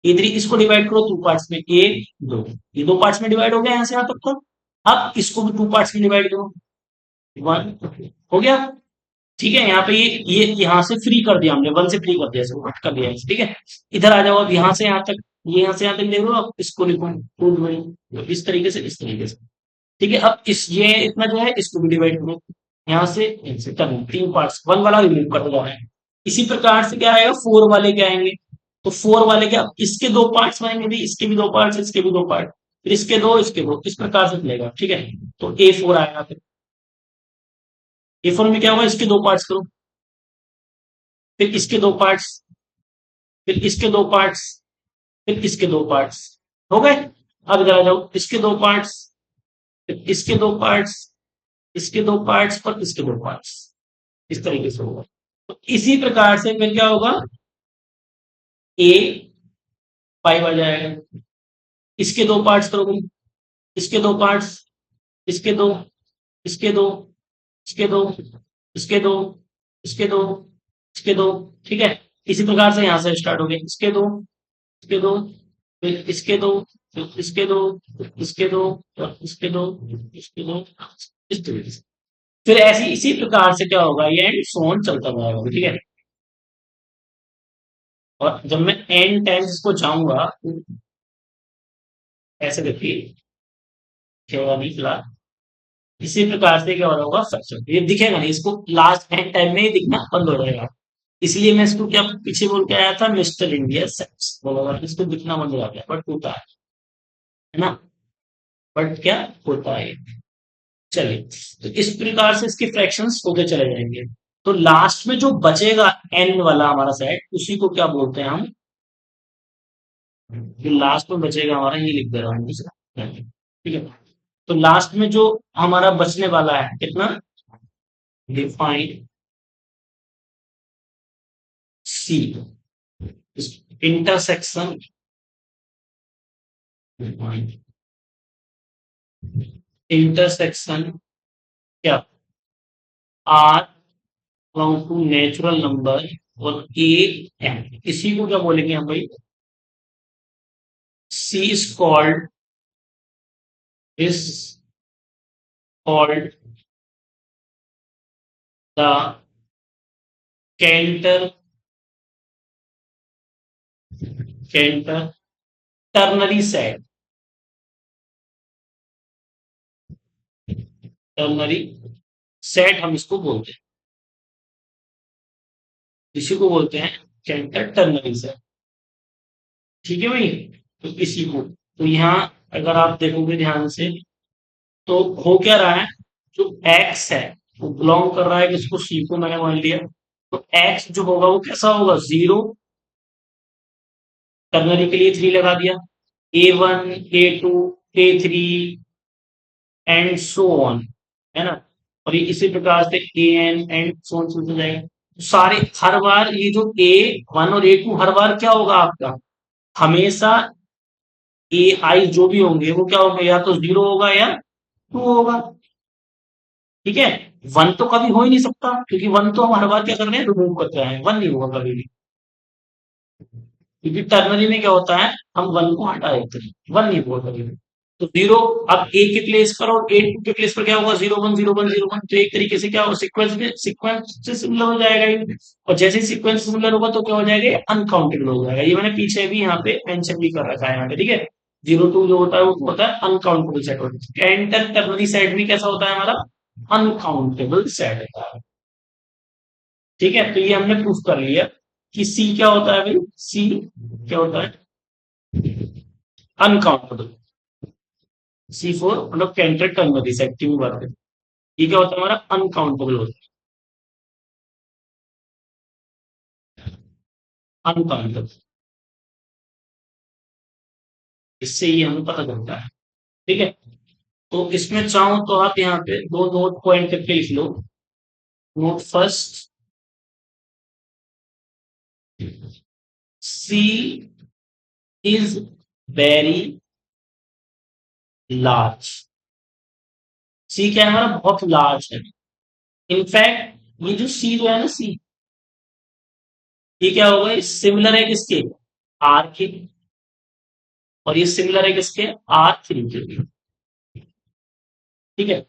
A3 इसको डिवाइड करो 2 पार्ट्स में, 1 2, ये 2 पार्ट्स में डिवाइड हो गया यहाँ से यहाँ तक तो। अब इसको भी 2 पार्ट्स में डिवाइड करो, 1 हो गया। ठीक है, यहाँ पे ये यहाँ से फ्री कर दिया हमने, 1 से फ्री कर दिया, इसको कट कर दिया। ठीक है, इधर आ जाओ, अब यहाँ से यहाँ तक, ये यहाँ से यहाँ तक देख लो, अब इसको लिखो 2, इस तरीके से, इस तरीके से। ठीक है, अब इस ये इतना जो है इसको भी डिवाइड करो, यहाँ से इनसे करना, 3 पार्ट्स, 1 वाला रिमूव कर दो है। इसी प्रकार से क्या आएगा, 4 वाले क्या आएंगे, तो 4 वाले क्या, इसके 2 पार्ट्स बनेंगे भी, इसके भी 2 पार्ट्स, इसके भी 2 पार्ट, फिर इसके 2 इसके 2, इस प्रकार से चलेगा। ठीक है, तो A4 आएगा। फिर A4 में क्या होगा, इसके 2 पार्ट्स करो, फिर इसके 2 पार्ट्स, फिर इसके 2 पार्ट्स, फिर इसके 2 पार्ट्स, हो गए। अब इधर आ जाओ, इसके 2 पार्ट्स, फिर इसके 2 पार्ट्स, इसके 2 पार्ट्स पर इसके 2 पार्ट्स, इस तरीके से होगा। तो इसी प्रकार से फिर क्या होगा, A5 आ जाएगा। इसके 2 पार्ट्स करोगे, इसके 2 पार्ट्स, इसके 2, इसके 2, इसके 2, इसके 2, इसके 2, इसके 2। ठीक है, इसी प्रकार से यहां से स्टार्ट हो गए, इसके 2, इसके 2, फिर इसके 2, फिर इसके 2, फिर इसके 2, और इसके 2, इसके 2, इस तरीके से। फिर ऐसी इसी प्रकार से क्या होगा, ये एंड सोन चलता जाएगा। ठीक है, और जब मैं एंड टाइम्स इसको जाऊंगा, ऐसे देखिए, क्या हुआ नहीं फिलहाल, इसी प्रकार से क्या हो रहा होगा फ्रैक्शन, ये दिखेगा नहीं, इसको लास्ट एंड टाइम में ही दिखना बंद हो जाएगा। इसलिए मैं इसको क्या पीछे बोल के आया था, मिस्टर इंडिया सेक्स बोला, इसको दिखना बंद हो जाता है, बट होता है ना, बट क्या होता है। चलिए, तो इस प्रकार से इसके फ्रैक्शंस होते चले जाएंगे। तो लास्ट में जो बचेगा एन वाला हमारा सेट, उसी को क्या बोलते हैं हम, जो लास्ट में बचेगा हमारा, ये लिख दे रहा हूँ दूसरा, ठीक है। तो लास्ट में जो हमारा बचने वाला है कितना, डिफाइन सी, इंटरसेक्शन इंटरसेक्शन क्या, R belong to natural number और ए एन, इसी को क्या बोलेंगे हम भाई, C is is called the Cantor Cantor ternary set, ternary set हम इसको बोलते हैं, इसी को बोलते हैं कैंटर टर्नरी सेट, ठीक है भाई। तो इसी को, तो यहाँ अगर आप देखोगे ध्यान से, तो हो क्या रहा है, जो एक्स है वो बिलोंग कर रहा है किसको, सी को, मैंने मान लिया। तो एक्स जो होगा वो कैसा होगा, जीरो, टर्नरी के लिए थ्री लगा दिया, A1 A2 A3 and so on, है ना। और ये इसी प्रकार से an एंड सो ऑन चलते जाएगा। तो सारे हर बार ये जो A1 और A2 हर बार क्या होगा आपका, हमेशा AI जो भी होंगे वो क्या होंगे, या तो जीरो होगा या टू होगा, ठीक है। वन तो कभी हो ही नहीं सकता, क्योंकि वन तो हम हर बार क्या कर रहे हैं, रिमूव कर रहे हैं, वन नहीं होगा कभी भी, क्योंकि टर्नरी में क्या होता है, हम वन को हटा देते हैं, वन नहीं होगा कभी भी। तो जीरो, अब ए के प्लेस पर और ए टू के प्लेस पर क्या होगा, zero one zero one zero one, तो एक तरीके से क्या होगा, सीक्वेंस में सीक्वेंस से सिमिलर हो जाएगा ये। और जैसे सीक्वेंस सिमिलर होगा तो क्या हो जाएगा, अनकाउंटेबल हो जाएगा। ये मैंने पीछे भी यहाँ पे मेंशन भी कर रखा है यहाँ पे, ठीक है। जीरो टू जो होता है वो होता है अनकाउंटेबल सेट होता है, एंटर टर्नरी सेट भी कैसा होता है हमारा, अनकाउंटेबल सेट होता है, ठीक है। तो ये हमने प्रूफ कर लिया कि सी क्या होता है भाई, सी क्या होता है, अनकाउंटेबल। सी फोर मतलब कैंटर टर्नरी सेट की भी बात करें, ये क्या होता है हमारा, अनकाउंटेबल होता है, अनकाउंटेबल। इससे ये हमें पता चलता है, ठीक है। तो इसमें चाहो तो आप यहाँ पे दो नोट पॉइंट करके लिख लो। Note first, C is very large, C क्या है हमारा, बहुत लार्ज है। इनफैक्ट ये जो सी जो है ना, सी, ये क्या होगा, सिमिलर है किसके, आर के, और ये सिमिलर है किसके, R3 के, ठीक है।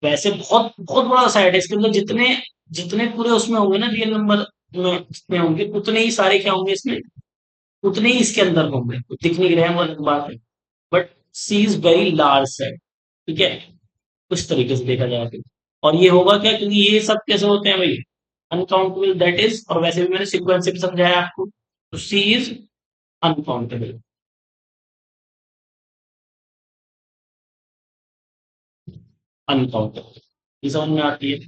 वैसे बहुत बहुत बड़ा सेट है, इसके अंदर जितने जितने पूरे उसमें होंगे ना, रियल नंबर में जितने होंगे उतने ही सारे क्या होंगे इसमें, उतने ही इसके अंदर होंगे, दिख नहीं रहे हैं वो अलग बात है। But C is very large set, ठीक है, उस तरीके से देखा जाए तो। और ये होगा क्या, क्योंकि ये सब कैसे होते हैं भाई, अनकाउंटेबल दैट इज, और वैसे भी मैंने सीक्वेंस से भी समझाया आपको, तो सी इज अनकाउंटेबल, अनकाउंटेबल, ये समझ में आती है।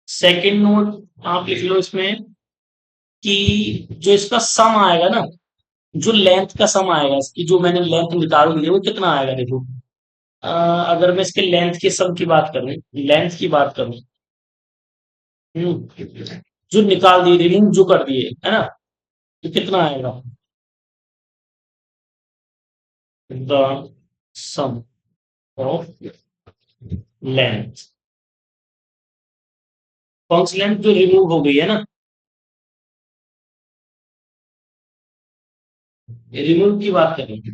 सेकेंड नोट आप लिख लो इसमें, कि जो इसका सम आएगा ना, जो लेंथ का सम आएगा इसकी, जो मैंने लेंथ निकाल दी है वो कितना आएगा देखो। अगर मैं इसके लेंथ के सम की बात करूं, लेंथ की बात करूं, जो निकाल दिए, रिमूव जो कर दिए है ना, तो कितना आएगा, द सम ऑफ लेंथ, कौन सी लेंथ जो रिमूव हो गई है ना, रिमूव की बात करेंगे।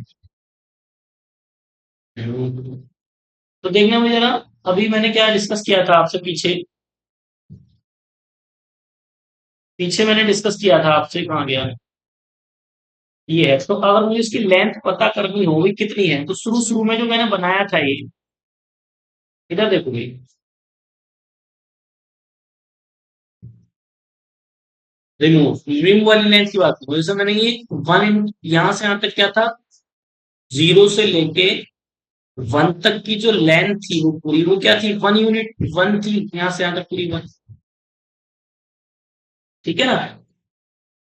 तो देखना मुझे ना, अभी मैंने क्या डिस्कस किया था आपसे पीछे, पीछे मैंने डिस्कस किया था आपसे, कहाँ गया, ये है। तो अगर मुझे इसकी लेंथ पता करनी होगी कितनी है, तो शुरू शुरू में जो मैंने बनाया था ये, इधर देखो भाई, रिमूव वाली लेंथ की बात करूँ, जैसे मैंने ये वन यहां से यहां तक क्या था, जीरो से लेके वन तक की जो लेंथ थी वो पूरी वो क्या थी, वन यूनिट वन थी, यहां से यहां तक पूरी वन। ठीक है ना।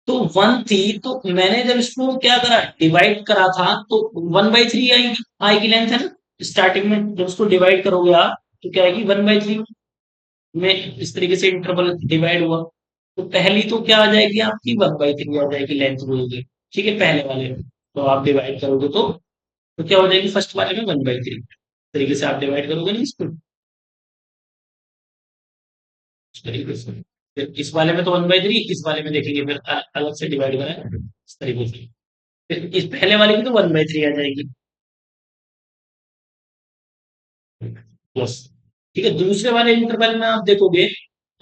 तो वन थी, तो मैंने जब इसको क्या करा, डिवाइड करा था, तो वन बाई थ्री आएगी, आएगी लेंथ है ना। स्टार्टिंग में जब उसको डिवाइड करोगे आप, तो क्या आएगी, वन बाई थ्री में इस तरीके से इंटरवल डिवाइड हुआ। तो पहली तो क्या आ जाएगी आपकी, वन बाई थ्री आ जाएगी लेंथ बोलोगे। ठीक है, पहले वाले में तो आप डिवाइड करोगे तो क्या हो जाएगी, फर्स्ट वाले में वन बाई थ्री तरीके से आप डिवाइड करोगे ना इसको, इस तरीके से। फिर इस वाले में तो वन बाई थ्री, इस वाले में देखेंगे फिर अलग से डिवाइड करें इस तरीके से। फिर इस पहले वाले की तो वन बाई थ्री आ जाएगी। प्लस, ठीक है, दूसरे वाले इंटरवल में आप देखोगे,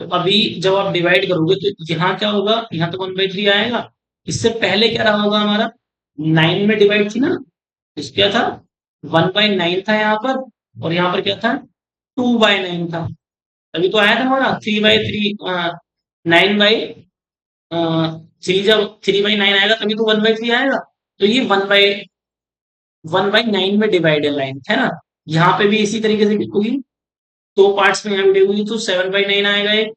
तो अभी जब आप डिवाइड करोगे तो यहाँ क्या होगा, यहाँ तो वन बाई थ्री आएगा। इससे पहले क्या रहा होगा हमारा, नाइन में डिवाइड थी ना, इस क्या था, वन बाई नाइन था यहाँ पर, और यहाँ पर क्या था, टू बाई नाइन था। अभी तो आया था हमारा three by three, nine by three, जब थ्री बाई नाइन आएगा तभी तो वन बाई थ्री आएगा। तो ये वन बाई नाइन में डिवाइड है लाइन, है ना। यहाँ पे भी इसी तरीके से लिखोगी, दो पार्ट्स में यहाँ वीडियो हुई तो सेवन बाई नाइन आएगा एक,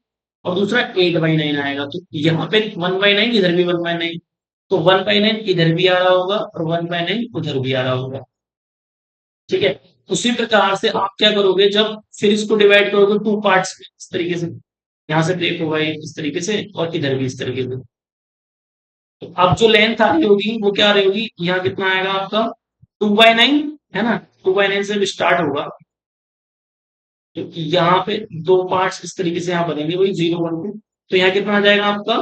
और दूसरा एट बाई नाइन आएगा। तो यहाँ पे वन बाई नाइन, इधर भी वन बाई नाइन, तो वन बाई नाइन इधर भी आ रहा होगा और वन बाई नाइन उधर भी आ रहा होगा। ठीक है, उसी प्रकार से आप क्या करोगे, जब फिर इसको डिवाइड करोगे टू पार्ट्स में इस तरीके से, यहाँ से ब्रेक होगा ये इस तरीके से, और इधर भी इस तरीके से। तो अब जो लेंथ आ रही होगी वो क्या आ रही होगी, यहाँ कितना आएगा आपका, टू बाई नाइन, है ना। टू बाई नाइन से स्टार्ट होगा, तो यहाँ पे दो पार्ट्स इस तरीके से यहाँ बनेंगे, वही जीरो वन टू। तो यहाँ कितना आ जाएगा आपका,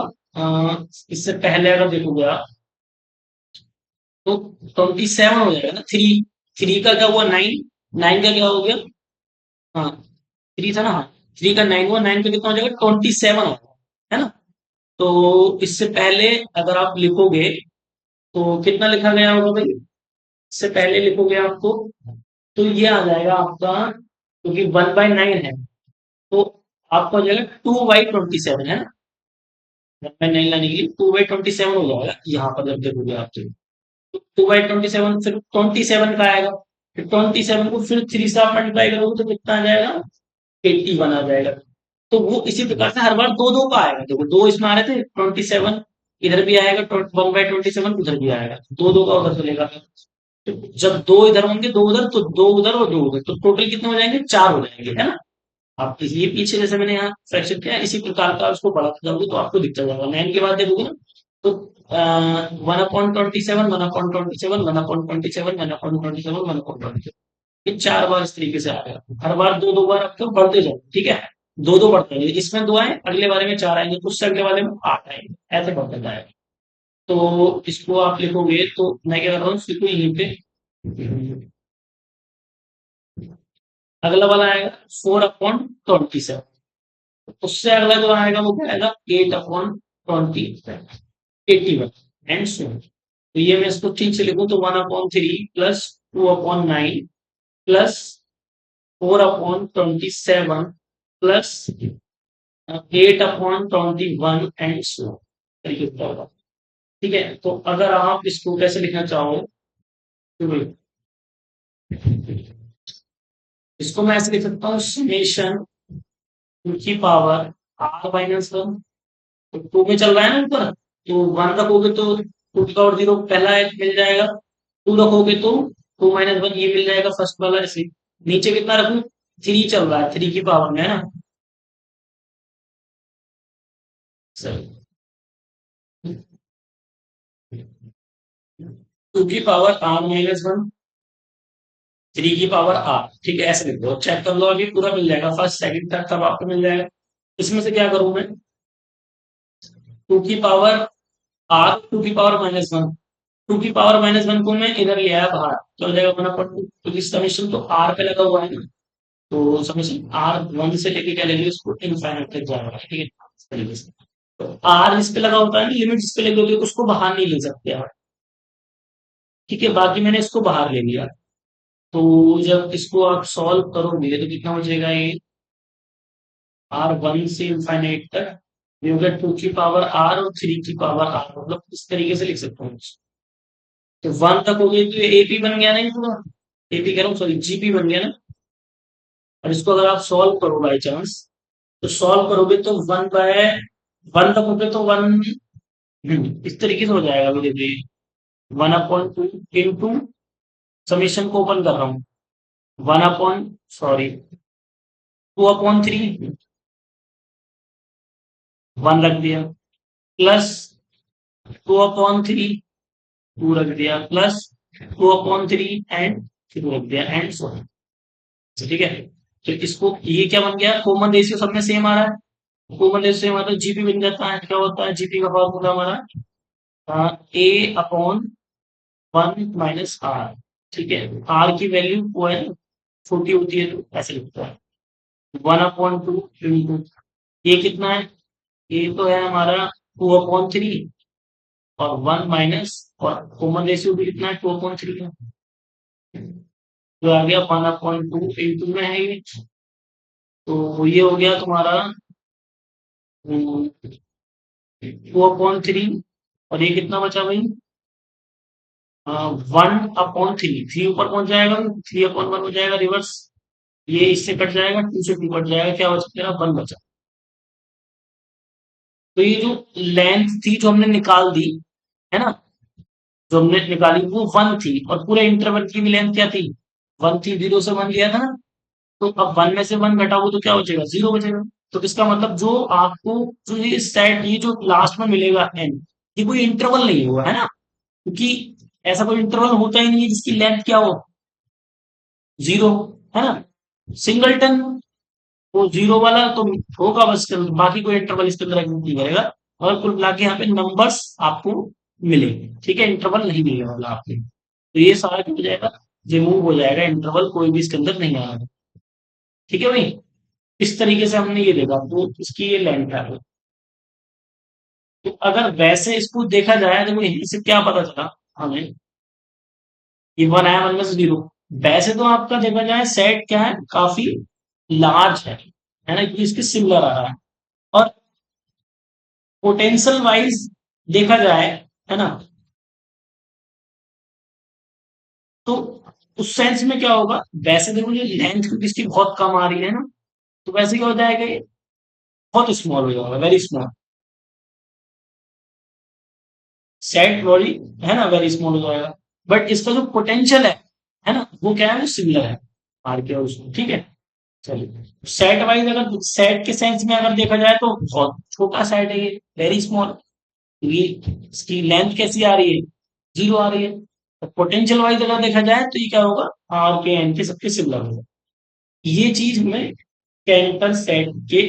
इससे पहले अगर देखोगे आप, तो 27 हो जाएगा ना। थ्री, थ्री का क्या हुआ, नाइन, नाइन का क्या हो गया, हाँ थ्री था ना, हाँ थ्री का नाइन हुआ, नाइन का कितना हो जाएगा, 27 होगा, है ना। तो इससे पहले अगर आप लिखोगे तो कितना लिखा गया होगा भाई, इससे पहले लिखोगे आपको, तो ये आ जाएगा आपका, क्योंकि वन बाई नाइन है, तो आपको हो जाएगा टू बाई ट्वेंटी सेवन, है ना। वन बाई नाइन लाने के लिए टू बाई ट्वेंटी सेवन हो जाएगा यहाँ पर जब देखोगे आप, तो टू बाई ट्वेंटी सेवन, फिर ट्वेंटी सेवन का आएगा, फिर ट्वेंटी सेवन को फिर थ्री से आप मल्टीप्लाई करोगे तो कितना आ जाएगा, 81 आ जाएगा। तो वो इसी प्रकार से हर बार दो दो का आएगा, देखो दो इसमें आ रहे थे, 27 इधर भी आएगा, वन बाई ट्वेंटी सेवन उधर भी आएगा, दो दो का उधर चलेगा। तो जब दो इधर होंगे दो उधर, तो दो उधर और दो उधर, तो टोटल कितने हो जाएंगे, चार हो जाएंगे, है ना। आप ये पीछे जैसे मैंने यहाँ फ्रैक्शन किया इसी प्रकार का उसको बढ़ाते जाओगे तो आपको दिखता जाएगा, नाइन के बाद देखोगे ना, तो one upon twenty seven, one upon twenty seven, one upon twenty seven, one upon twenty seven, one upon twenty seven, ये चार बार इस तरीके से आएगा। हर बार दो दो बार आपको बढ़ते जाओ, ठीक है, दो दो बढ़ते हैं, इसमें दो आए, अगले वाले में चार आएंगे, उससे अगले वाले में आठ आएंगे, ऐसे बढ़ते जाएगा। तो इसको आप लिखोगे, तो मैं क्या कर रहा हूँ, इसको यहीं पे अगला वाला आएगा फोर अपॉन ट्वेंटी सेवन, उससे अगला जो आएगा वो क्या आएगा, eight upon twenty, 81 and so. तो ये मैं इसको ठीक से लिखूं तो one upon three plus two upon nine plus four upon twenty seven plus eight upon twenty one and so तरीके से होगा। ठीक है, तो अगर आप इसको कैसे लिखना चाहो, तो इसको मैं ऐसे लिख सकता हूँ, समेशन टू की पावर आर माइनस वन, तो टू में चल रहा है ना ऊपर, तो वन रखोगे तो टू की पावर जीरो पहला एक मिल जाएगा, टू रखोगे तो टू माइनस वन ये मिल जाएगा फर्स्ट वाला, ऐसे नीचे कितना रखूं, थ्री चल रहा है, थ्री की पावर में, है ना। टू की power R minus one, three की पावर आर, ठीक है, ऐसे लिख दो, चेक कर लो, अभी पूरा मिल जाएगा, फर्स्ट सेकंड थर्ड सब आपको मिल जाएगा। इसमें से क्या करूं मैं, टू की पावर आर, टू की पावर माइनस वन, टू की पावर माइनस वन को मैं इधर ले आया बाहर, चल जाएगा वन अपॉन टू, क्योंकि समेशन तो आर पे लगा हुआ है ना, तो समेशन आर वन से लेके क्या लेंगे उसको इनफाइनाइट तक जाएगा, ठीक है, इस तरीके से। तो आर इस पे लगा होता है ना, लिमिट इस पे लगे होते हैं, उसको बाहर नहीं ले सकते आप, ठीक है, बाकी मैंने इसको बाहर ले लिया। तो जब इसको आप सॉल्व करोगे तो कितना हो जाएगा ये, आर वन से इनफाइनाइट तक ये हो गया 2 की पावर r और 3 की पावर r, मतलब इस तरीके से लिख सकता हूँ। तो 1 तक हो गई तो ये एपी बन गया ना, ये पूरा एपी कह रहा हूँ, सॉरी जीपी बन गया ना। और इसको अगर आप सॉल्व करो बाई चांस, तो सॉल्व करोगे तो 1/1 तक हो गए तो 1 इस तरीके से हो जाएगा। धीरे धीरे 1/2 इंटू, समीशन को ओपन कर रहा हूँ, 2/3, 1 रख दिया, प्लस 2/3, 2 रख दिया, प्लस 2/3 एंड 2 रख दिया, एंड सो on। ठीक है, तो इसको ये क्या बन गया, कॉमन रेशियो सब में सेम आ रहा है, कॉमन रेशियो सेम आता है, जीपी बन जाता है। क्या होता है जीपी का फॉर्मूला हमारा, A/1 - R। ठीक है, आर की वैल्यू वो है, छोटी होती है तो ऐसे लिखता है 1/2 इंटू, ये कितना है, ये तो है हमारा 2/3, और 1 माइनस, और कॉमन रेशियो भी कितना है 2/3 का, तो आ गया 1/2 इंटू में है ये, तो ये हो गया तुम्हारा 2/3, और ये कितना बचा भाई, 1/3, 3 ऊपर पहुंच जाएगा, 3/1 हो जाएगा रिवर्स, ये इससे कट जाएगा, 2 से 2 कट जाएगा, क्या बचा तेरा 1 बचा। तो ये जो लेंथ थी जो हमने निकाल दी, है ना, जो हमने निकाली वो 1 थी, और पूरे इंटरवल की भी लेंथ क्या थी, 1 थी, 0 से 1 लिया था ना। तो अब 1 में से 1 घटाओगे तो क्या बचेगा, 0 बचेगा। तो इसका मतलब जो आपको, जो ये सेट, ये जो लास्ट में मिलेगा n, ये कोई इंटरवल नहीं हुआ है ना, क्योंकि ऐसा कोई इंटरवल होता ही नहीं है जिसकी लेंथ क्या हो, 0, है ना। सिंगलटन, वो 0 वाला तो होगा बस, बाकी कोई इंटरवल इसके अंदर एग्जिस्ट नहीं करेगा। और कुल मिला के यहाँ पे नंबर्स आपको मिलेंगे, ठीक है, इंटरवल नहीं मिलने वाला आपको। तो ये सारा क्या हो जाएगा, रिमूव हो जाएगा, इंटरवल कोई भी इसके अंदर नहीं आएगा। ठीक है भाई, इस तरीके से हमने ये देखा, तो इसकी ये लेंथ है। तो अगर वैसे इसको देखा जाए तो यहीं से क्या पता चला हमें, ये 1 आया, 1 में से 0। वैसे तो आपका देखा जाए सेट क्या है, काफी लार्ज है ना, क्योंकि इसके सिमिलर आ रहा है। और पोटेंशियल वाइज देखा जाए, है ना, तो उस सेंस में क्या होगा, वैसे देखो ये लेंथ क्योंकि इसकी बहुत कम आ रही है ना, तो वैसे क्या हो जाएगा, ये बहुत स्मॉल हो जाएगा, वेरी स्मॉल। सेट बॉडी, है ना, वेरी स्मॉल हो जाएगा। बट इसका जो पोटेंशियल है ना, वो क्या है, वो सिमिलर है आर के और उसमें। ठीक है, चलिए सेट वाइज, अगर सेट के सेंस में अगर देखा जाए तो बहुत छोटा सेट है ये, वेरी स्मॉल। ये इसकी लेंथ कैसी आ रही है, 0 आ रही है। तो पोटेंशियल वाइज अगर देखा जाए तो ये क्या होगा, आर के एन के सबके सिमिलर होगा। ये चीज हमें कैंटर सेट के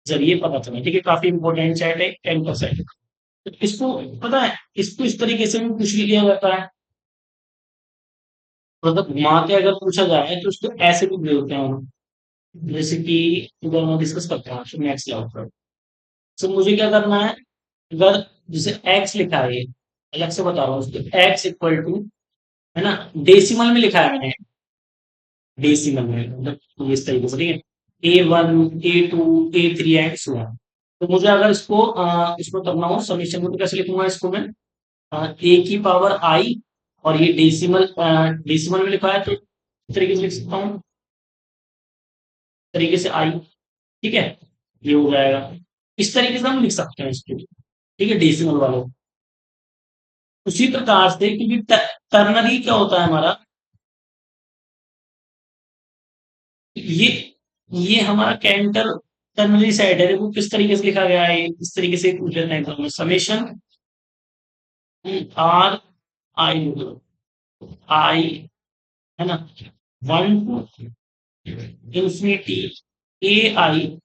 जरिए पता चला। ठीक है, काफी इंपॉर्टेंट सेट है कैंटर सेट। तो इसको पता है, इसको इस तरीके से भी कुछ भी किया जाता है, मतलब घुमा के अगर पूछा जाए तो उसको ऐसे भी बोलते हैं हम। जैसे कि इधर मैं डिस्कस करता हूँ नेक्स्ट लेवल पर। तो मुझे क्या करना है, अगर जैसे एक्स लिखा है, ये अलग से बता रहा हूँ उसको, एक्स इक्वल टू, है ना, डेसिमल में लिखा है मैंने, डेसिमल में, मतलब इस तरीके से। ठीक है, A1 A2 A3 and so on. तो मुझे अगर इसको इसको करना हो समीशन को, तो कैसे लिखूंगा इसको मैं, A की पावर i, और ये डेसिमल, डेसिमल में लिखा है तो इस तरीके से लिख सकता हूँ, तरीके से i। ठीक है, ये हो जाएगा, इस तरीके से हम लिख सकते हैं इसको। ठीक है, डेसिमल वालों। उसी प्रकार से, क्योंकि टर्नरी क्या होता है हमारा, ये ये हमारा कैंटर टर्नरी साइड है, देखो किस तरीके से लिखा गया है, इस तरीके से पूछ लेते हैं एग्जाम में, समेशन आर आई, आई, है ना, 1 to इंफिनिटी ए आई,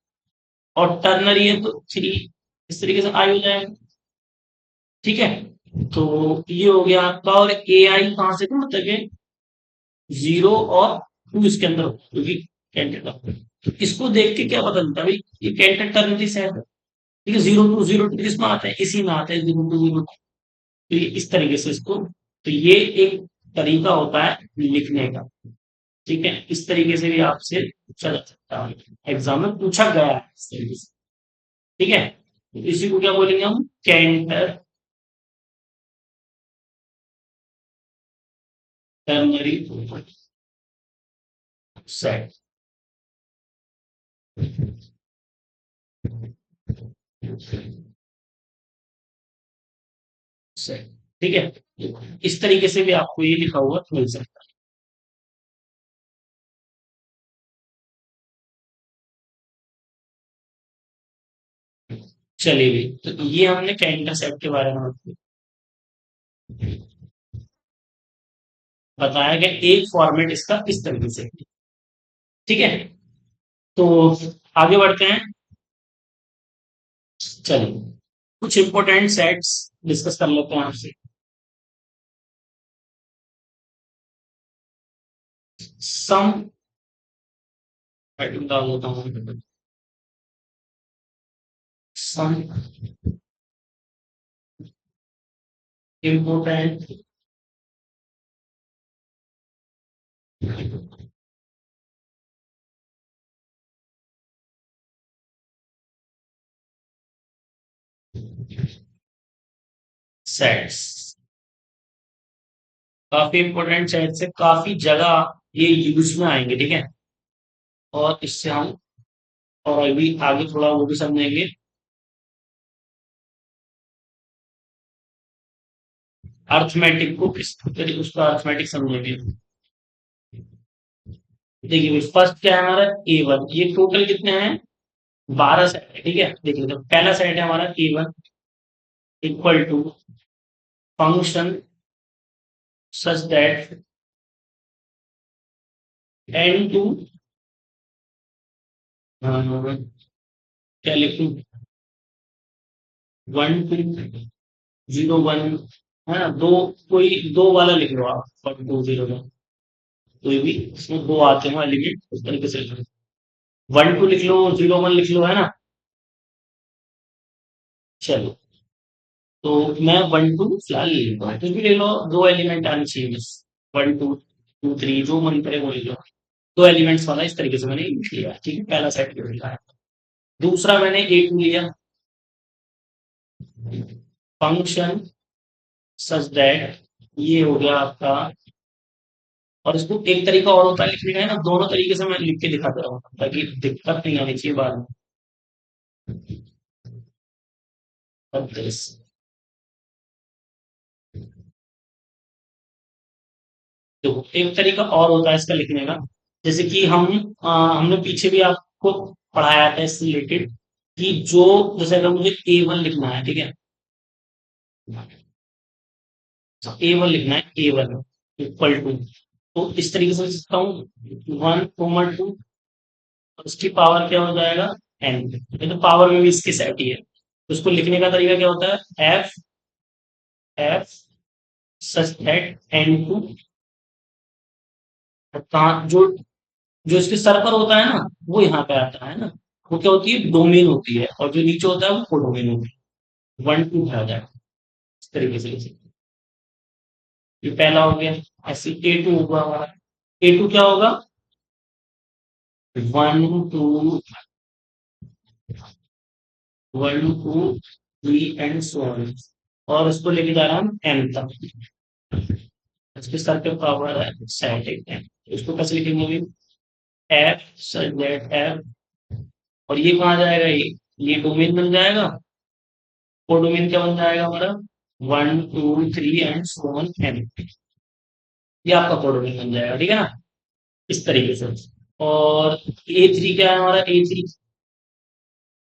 और टर्नरी है तो 3, इस तरीके से आई हो जाएगा। ठीक है, तो ये हो गया आपका, और ए आई कहां से था, मतलब 0 और 2 इसके अंदर होगा, क्योंकि कैंटर का। तो इसको देख के क्या पता चलता है भाई, ये कैंटर टर्नरी से है। ठीक है, 0 to 0 2 किसमें आता है, इसी में आता है, 0 to 0। तो ये इस तरीके से इसको, तो ये एक तरीका होता है लिखने का। ठीक है, इस तरीके से भी आपसे पूछा जा सकता है, एग्जाम में पूछा गया है इस तरीके से। ठीक है, इसी को क्या बोलेंगे हम, कैंटर टर्नरी सेट। सेट, ठीक है। इस तरीके से भी आपको ये लिखा हुआ मिल सकता है। चलिए भी, तो ये हमने कैंटर सेट के बारे में आपको बताया कि एक फॉर्मेट इसका इस तरीके से, ठीक है। तो आगे बढ़ते हैं। चलिए, कुछ इंपॉर्टेंट सेट्स डिस्कस कर लेते हैं आपसे। सम राइटिंग डाल देता हूँ। सम इम्पोर्टेंट सेट्स, काफी इंपॉर्टेंट सेट्स है, काफी जगह ये यूज में आएंगे, ठीक है। और इससे हम और अभी आगे थोड़ा वो भी समझेंगे। अर्थमेटिक को किस तरीके, उसका अर्थमेटिक समझेंगे। देखिए, फर्स्ट क्या है हमारा, A1, ये टोटल कितने हैं, 12 सेट है, ठीक है। देखिए, तो पहला सेट है हमारा A1 equal to function such that N two, क्या लिखूं, 1201, है ना, दो, कोई दो वाला लिख लो आप, 1201, कोई भी इसमें दो आते हैं एलिमेंट, उस तरीके से लिख लो। 12 लिख लो, 01 लिख लो, है ना। चलो, तो मैं 12 फिलहाल ले लूंगा, कुछ भी ले लो, दो एलिमेंट आने चाहिए बस। 12, 2, 3, जो मन करे वो ले लो। दो एलिमेंट्स वाला इस तरीके से मैंने लिख लिया, ठीक है, पहला सेट लिखा है। दूसरा मैंने A2 लिया, फंक्शन सच दैट, ये हो गया आपका। और इसको एक तरीका और होता है लिखने का, है ना, दोनों तरीके से मैं लिख के दिखाता रहूँ ताकि दिक्कत नहीं आनी चाहिए बाद में। अब this, तो एक तरीका और होता है इसका लिखने का, जैसे कि हमने पीछे भी आपको पढ़ाया था इससे रिलेटेड, कि जो, जैसे अगर मुझे A1 लिखना है, ठीक है, A1 लिखना है, A1 इक्वल टू, तो इस तरीके से लिख सकता हूँ, 1, 2, उसकी पावर क्या हो जाएगा, एन। ये तो पावर में भी इसकी सेट ही है, तो उसको लिखने का तरीका क्या होता है, F such that N two, जो जो इसके सर पर होता है ना, वो यहाँ पे आता है ना, वो क्या होती है, डोमेन होती है, और जो नीचे होता है वो कोडोमेन होती है। 1, 2 आ जाएगा इस तरीके से लिख सकते हैं। ये पहला हो गया। ऐसे A2 होगा हमारा, A2 क्या होगा, 1, 2, 1, 2, 3 एंड सो ऑन, और उसको लेके जा रहा हम एन तक। इसके सर पे पावर है साइंटिफिक एन, उसको कैसे लिखेंगे, एफ सच दैट एफ, और ये कहाँ जाएगा, ये डोमेन बन जाएगा, कोडोमेन क्या बन जाएगा हमारा, 1, 2, 3 एंड सो ऑन एन, ये आपका कोडोमेन बन जाएगा, ठीक है ना, इस तरीके से। और A3 क्या है हमारा,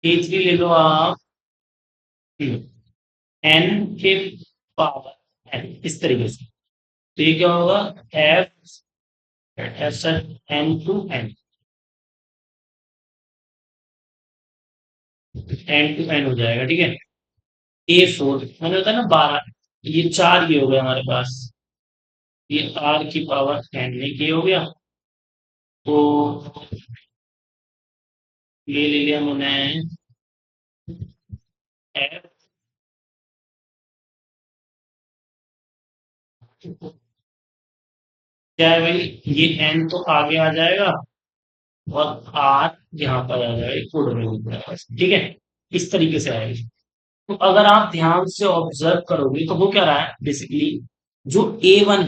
A3 ले लो आप, एन के पावर एन, इस तरीके से। तो ये क्या होगा, F F N to N, N to N हो जाएगा, ठीक है। A4 मैंने बताया ना 12, ये चार ये हो गया हमारे पास, ये R की पावर N, ये हो गया। तो ये ले लिया मैंने, एफ, क्या है भाई, ये N तो आगे आ जाएगा, और R यहाँ पर आ जाएगा, कोड में हो जाएगा, ठीक है। इस तरीके से आएगी। तो अगर आप ध्यान से ऑब्जर्व करोगे तो वो क्या रहा है बेसिकली, जो A1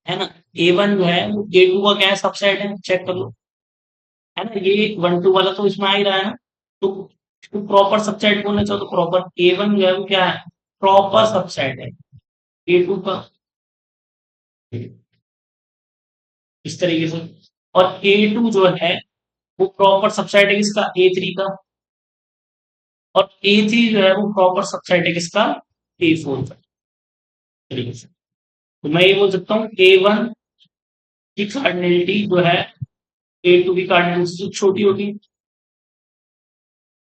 है ना, A1 जो है वो A2 का क्या है, सबसेट है, चेक कर लो, है ना, ये 1 2 वाला तो इसमें आ ही रहा है ना। तो प्रॉपर सबसेट बोलना चाहो तो प्रॉपर A1 जो है वो क्या है, प्रॉपर सबसेट है A2 का, इस तरीके से। और A2 जो है वो प्रॉपर सबसेट है किसका, A3 का। और A3 जो है वो प्रॉपर सबसेट है किसका, A4 का, तरीके से। तो मैं ये बोल सकता हूँ A1 की कार्डिनलिटी जो है A2 की कार्डिनलिटी से छोटी होगी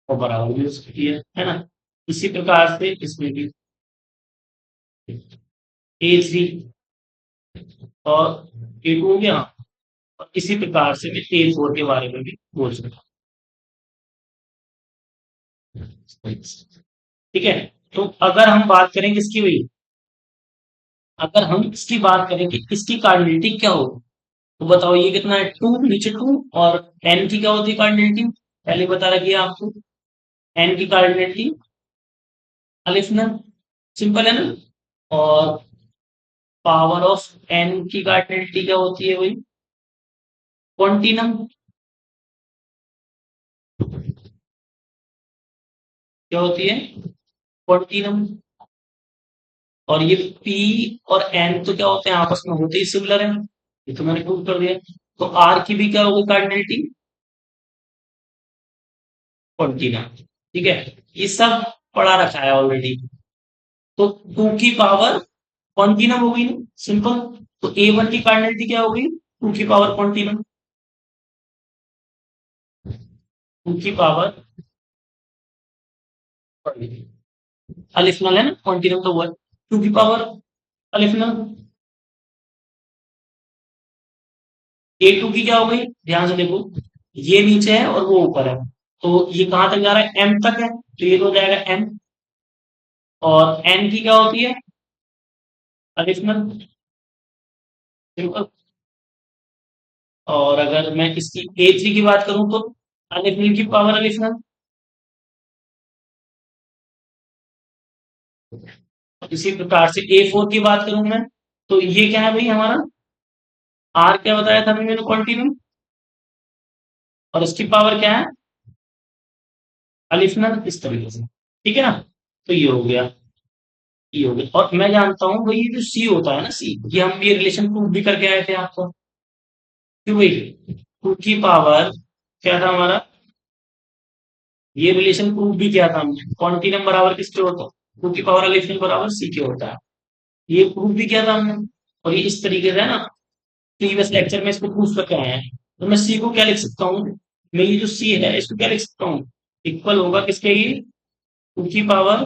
और बराबर भी हो सकती है ना। इसी प्रकार से इसमें भी A3 और A2 हो गया। और इसी प्रकार से मैं A4 के बारे में भी बोल सकता हूँ। ठीक है। तो अगर हम बात करेंगे इसकी वही, अगर हम इसकी बात करें कि इसकी कार्डिनलिटी क्या होगी, तो बताओ ये कितना है, 2, नीचे 2। और n की क्या होती है कार्डिनलिटी, पहले बता रखी है आपको, n की कार्डिनलिटी अलिफनन, सिंपल है ना। और पावर ऑफ n की कार्डिनलिटी क्या होती है, वही क्वांटिनम, क्या होती है, क्वांटिनम। और ये p और n तो क्या होते हैं, आपस में होते ही सिमिलर है, ये तो मैंने प्रूव कर दिया। तो r की भी क्या होगी कार्डिनलिटी, क्वांटिनम। ठीक है, ये सब पढ़ा रखा है ऑलरेडी। तो 2 की पावर क्वांटिनम होगी ना, सिंपल। तो A1 की कार्डिनलिटी क्या होगी, 2 की पावर क्वांटिनम, 2 की पावर अलिफनल है ना, क्वांटिनम तो हुआ 2 की पावर अलिफनल। A2 की क्या हो गई, ध्यान से देखो, ये नीचे है और वो ऊपर है, तो ये कहां तक जा रहा है, M तक है, तो ये तो हो जाएगा M। और N की क्या होती है, अलिफनल, सिंपल। और अगर मैं इसकी A3 की बात करूं तो अलिफनल की पावर अलिफनल। इसी प्रकार से A4 की बात करूं मैं, तो ये क्या है भाई हमारा, R क्या बताया था मैंने क्वांटिनम, और इसकी पावर क्या है, अलिफनल, इस तरीके से। ठीक है ना। तो ये हो गया, ये हो गया। और मैं जानता हूँ भाई ये जो सी होता है ना, सी, ये हम ये रिलेशन प्रूव भी करके आए थे आपको, क्यों भाई, 2 की पावर क्या था हमारा, ये रिलेशन प्रूव भी किया था हमने, क्वांटिनम बराबर किसके होता है, 2 की पावर अलिफनल बराबर सी के होता है, ये प्रूव भी किया था हमने। और ये इस तरीके से है ना, प्रीवियस लेक्चर में इसको प्रूव करके आए हैं। तो मैं सी को क्या लिख सकता हूँ, मैं ये जो सी है इसको क्या लिख सकता हूँ, इक्वल होगा किसके, ये 2 की पावर,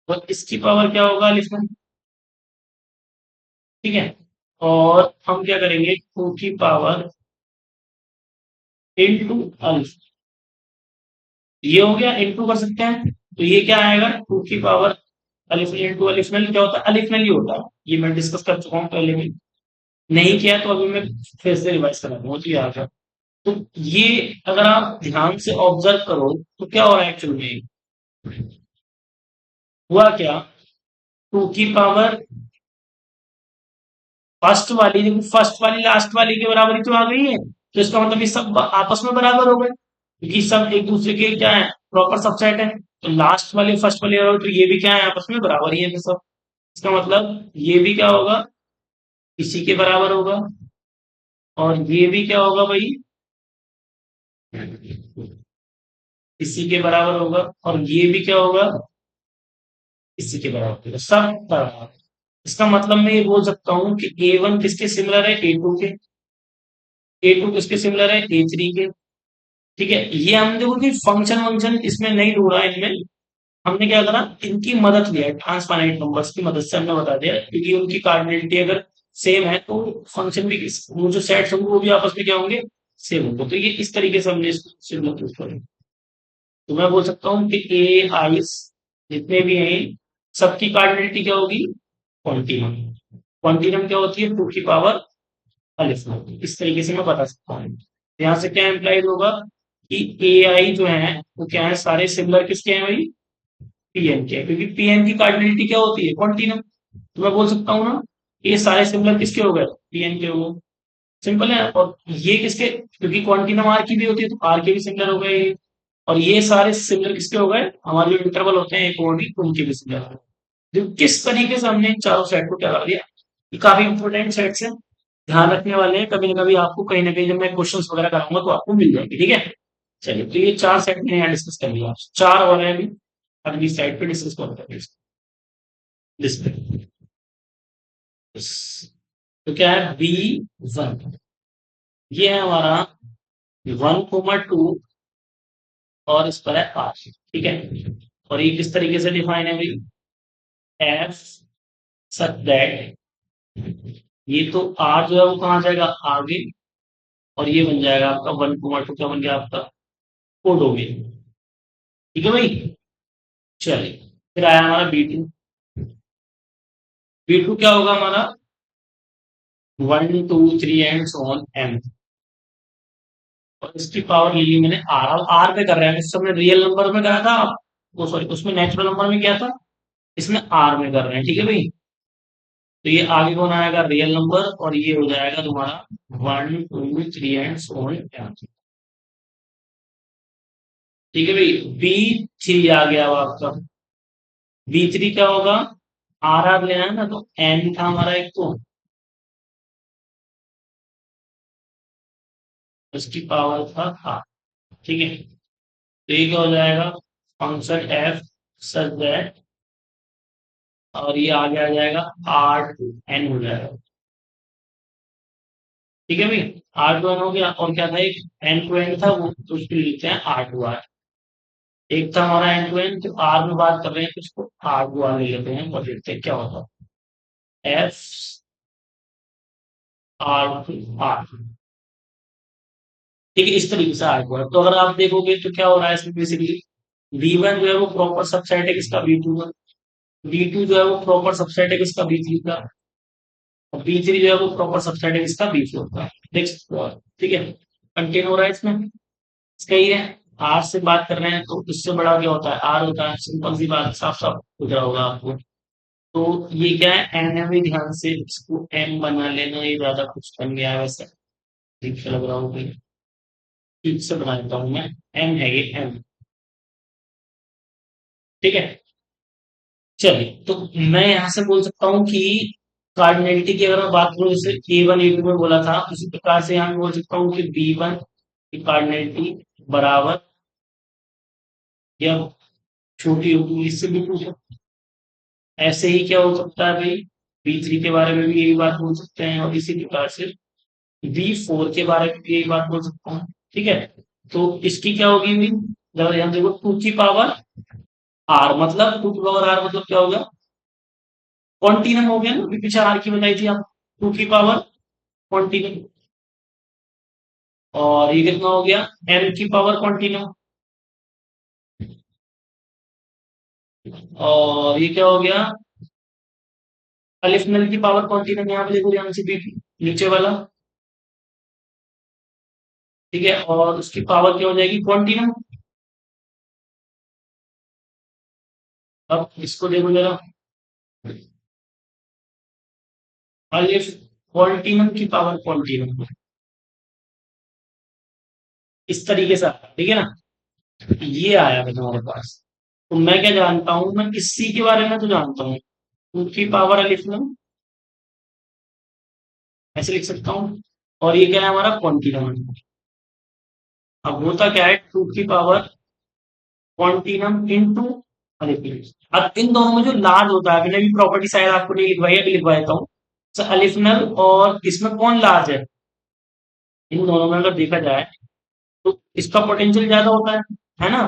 और इसकी पावर क्या होगा अलिफनल। ठीक है। और हम क्या करेंगे, 2 की पावर इंटू अल्फ, ये हो गया, इंटू कर सकते हैं, तो ये क्या आएगा, 2 की पावर अलिफ इंटू अलिफनल क्या होता है, अलिफनल ही होता है। ये मैं डिस्कस कर चुका हूँ पहले भी, नहीं किया तो अभी मैं फिर से रिवाइज करा दूंगा, तो याद है। तो ये अगर आप ध्यान से ऑब्जर्व करो तो क्या हो रहा है एक्चुअल में, हुआ क्या, 2 की पावर फर्स्ट वाली, देखो फर्स्ट वाली लास्ट वाली के बराबर ही तो आ गई है, तो इसका मतलब ये सब आपस में बराबर हो गए, क्योंकि सब एक दूसरे के क्या है, प्रॉपर सबसेट है। तो लास्ट वाले फर्स्ट वाले बराबर, तो ये भी क्या है, आपस में बराबर ही है ये सब। इसका मतलब ये भी क्या होगा, इसी के बराबर होगा। और ये भी क्या होगा भाई, इसी के बराबर होगा। और ये भी क्या होगा, इसी के बराबर होगा, सब बराबर। इसका मतलब मैं ये बोल सकता हूँ कि A1 किसके सिमिलर है, A2 के, A2 किसके सिमिलर है, A3 के। ठीक है, ये हम देखो कि फंक्शन वंक्शन इसमें नहीं ढूंढा इनमें, हमने क्या करा, इनकी मदद लिया, ट्रांसफाइनाइट नंबर्स की मदद से हमने बता दिया, क्योंकि उनकी कार्डिनलिटी अगर सेम है तो फंक्शन भी, वो जो सेट्स होंगे वो भी आपस में क्या होंगे, सेम होंगे। तो ये इस तरीके से हमने इसको सिमिलर यूज करें। तो मैं बोल सकता हूँ कि ए आई जितने भी हैं सबकी कार्डिनलिटी क्या होगी, क्वांटिनम। क्वांटिनम क्या होती है, 2 की पावर अलिफ होती है। इस तरीके से मैं बता सकता हूँ। यहाँ से क्या इम्प्लाइड होगा, कि ए आई जो है वो क्या है, सारे सिमिलर किसके हैं भाई, पीएन के, क्योंकि पीएन की कार्डिनलिटी क्या होती है, कॉन्टिनम। तो मैं बोल सकता हूँ ना, ये सारे सिमिलर किसके हो गए, पीएन के हो गए। सिंपल है। और ये किसके, क्योंकि क्वांटिनम आर की भी होती है तो आर के भी सिमिलर हो गए ये। और ये सारे सिमिलर किसके हो गए, हमारे जो इंटरवल होते हैं एक और भी, उनके भी सिमिलर हो गए। देखो किस तरीके से हमने इन चारों सेट को क्या कर दिया। ये काफी इंपॉर्टेंट सेट्स हैं, ध्यान रखने वाले हैं, कभी ना कभी आपको कहीं ना कहीं जब मैं क्वेश्चंस वगैरह कराऊंगा तो आपको मिल जाएंगे, ठीक है। चलिए, तो ये चार सेट मैंने यहाँ डिस्कस कर लिया, चार और है अभी, अगली साइड पे डिस्कस करते हैं इस पे। तो क्या है, बी वन, ये है हमारा 1,2 और इस पर है आर, ठीक है। और ये किस तरीके से डिफाइन है भाई, एफ सच दैट, ये तो आर जो है वो कहाँ जाएगा आगे, और ये बन जाएगा आपका 1,2 क्या बन गया आपका, कोडोमेन, ठीक है भाई। चलिए, फिर आया हमारा बी टू। बी टू क्या होगा हमारा, 1, 2, 3 एंड सो ऑन एम। और इसकी पावर ले ली मैंने आर, अब आर पे कर रहे हैं, इस समय रियल नंबर में करा था, वो सॉरी उसमें नेचुरल नंबर में क्या था, इसमें आर में कर रहे हैं, ठीक है भाई। तो ये आगे कौन आएगा, रियल नंबर, और ये हो जाएगा तुम्हारा 1, 2, 3 एंड सो ऑन एम, ठीक है भाई। बी थ्री आ गया अब आपका, बी थ्री क्या होगा, आर आर लेना है ना, तो एन था हमारा एक, तो उसकी पावर था आर, ठीक है। तो ये क्या हो जाएगा, फंक्शन एफ सच दैट, और ये आगे आ जाएगा आर टू एन हो जाएगा, ठीक है भाई। आर टू एन हो गया, और क्या था एक एन टू एन था वो, तो उसको लिखते हैं आर टू आर। एक था हमारा एन टू एन, तो आर में बात कर रहे हैं तो उसको आर टू आर ले लेते हैं और देखते हैं क्या होता है, एफ आर टू आर, ठीक है। इस तरीके से आर टू आर, तो अगर आप देखोगे तो क्या हो रहा है इसमें बेसिकली, बी वन जो है वो प्रॉपर सबसेट है किसका, बी टू का। बी टू जो है वो प्रॉपर सबसेट है किसका, बी थ्री का। और बी थ्री जो है वो प्रॉपर सबसेट है किसका, बी फोर का। नेक्स्ट, ठीक है, कंटिन्यू हो रहा है इसमें, इसका ही है। आर से बात कर रहे हैं तो इससे बड़ा क्या होता है, आर होता है, सिंपल सी बात, साफ साफ हो रहा होगा आपको। तो ये क्या है, एन है भी, ध्यान से इसको एम बना लेना, ये ज्यादा कुछ बन गया है वैसे, ठीक से लग रहा हूँ कि ठीक से बना देता हूँ मैं। एम है ये, एम, ठीक है। चलिए, तो मैं यहाँ से बोल सकता हूँ कि कार्डिनलिटी की अगर मैं बात करूँ, जैसे ए वन ए टू में बोला था, उसी प्रकार से यहाँ बोल सकता हूँ कि बी वन की कार्डिनलिटी बराबर या छोटी होगी इससे भी पूछ, ऐसे ही क्या हो सकता है भाई, बी थ्री के बारे में भी यही बात बोल सकते हैं, और इसी प्रकार से बी फोर के बारे में भी यही बात बोल सकता हूँ, ठीक है। तो इसकी क्या होगी भाई, जरा ध्यान देखो, टू की पावर आर, मतलब टू की पावर आर मतलब क्या होगा, कॉन्टिनम हो गया ना, अभी पीछे आर की बताई थी आप, टू की पावर कॉन्टिनम। और ये कितना हो गया, एन की पावर कॉन्टिनम। और ये क्या हो गया, अलिफ नल की पावर कॉन्टिनम, यहाँ पे देखो ध्यान से, बी नीचे वाला, ठीक है। और उसकी पावर क्या हो जाएगी, कॉन्टिनम। अब इसको देखो जरा, अलिफ क्वांटिनम की पावर क्वांटिनम, इस तरीके से आता है, ठीक है ना। ये आया है तुम्हारे पास। तो मैं क्या जानता हूं, मैं इसी के बारे में तो जानता हूँ, टू की पावर अलिफ में, ऐसे लिख सकता हूँ। और ये क्या है हमारा क्वांटिनम। अब होता क्या है, टू की पावर क्वांटिनम इंटू अलिफ। अब इन दोनों में जो लार्ज होता है, मैंने भी प्रॉपर्टी शायद आपको नहीं लिखवाई है, अभी लिखवा देता हूँ। अलिफनल और इसमें कौन लार्ज है, इन दोनों में अगर देखा जाए तो इसका पोटेंशियल ज्यादा होता है ना।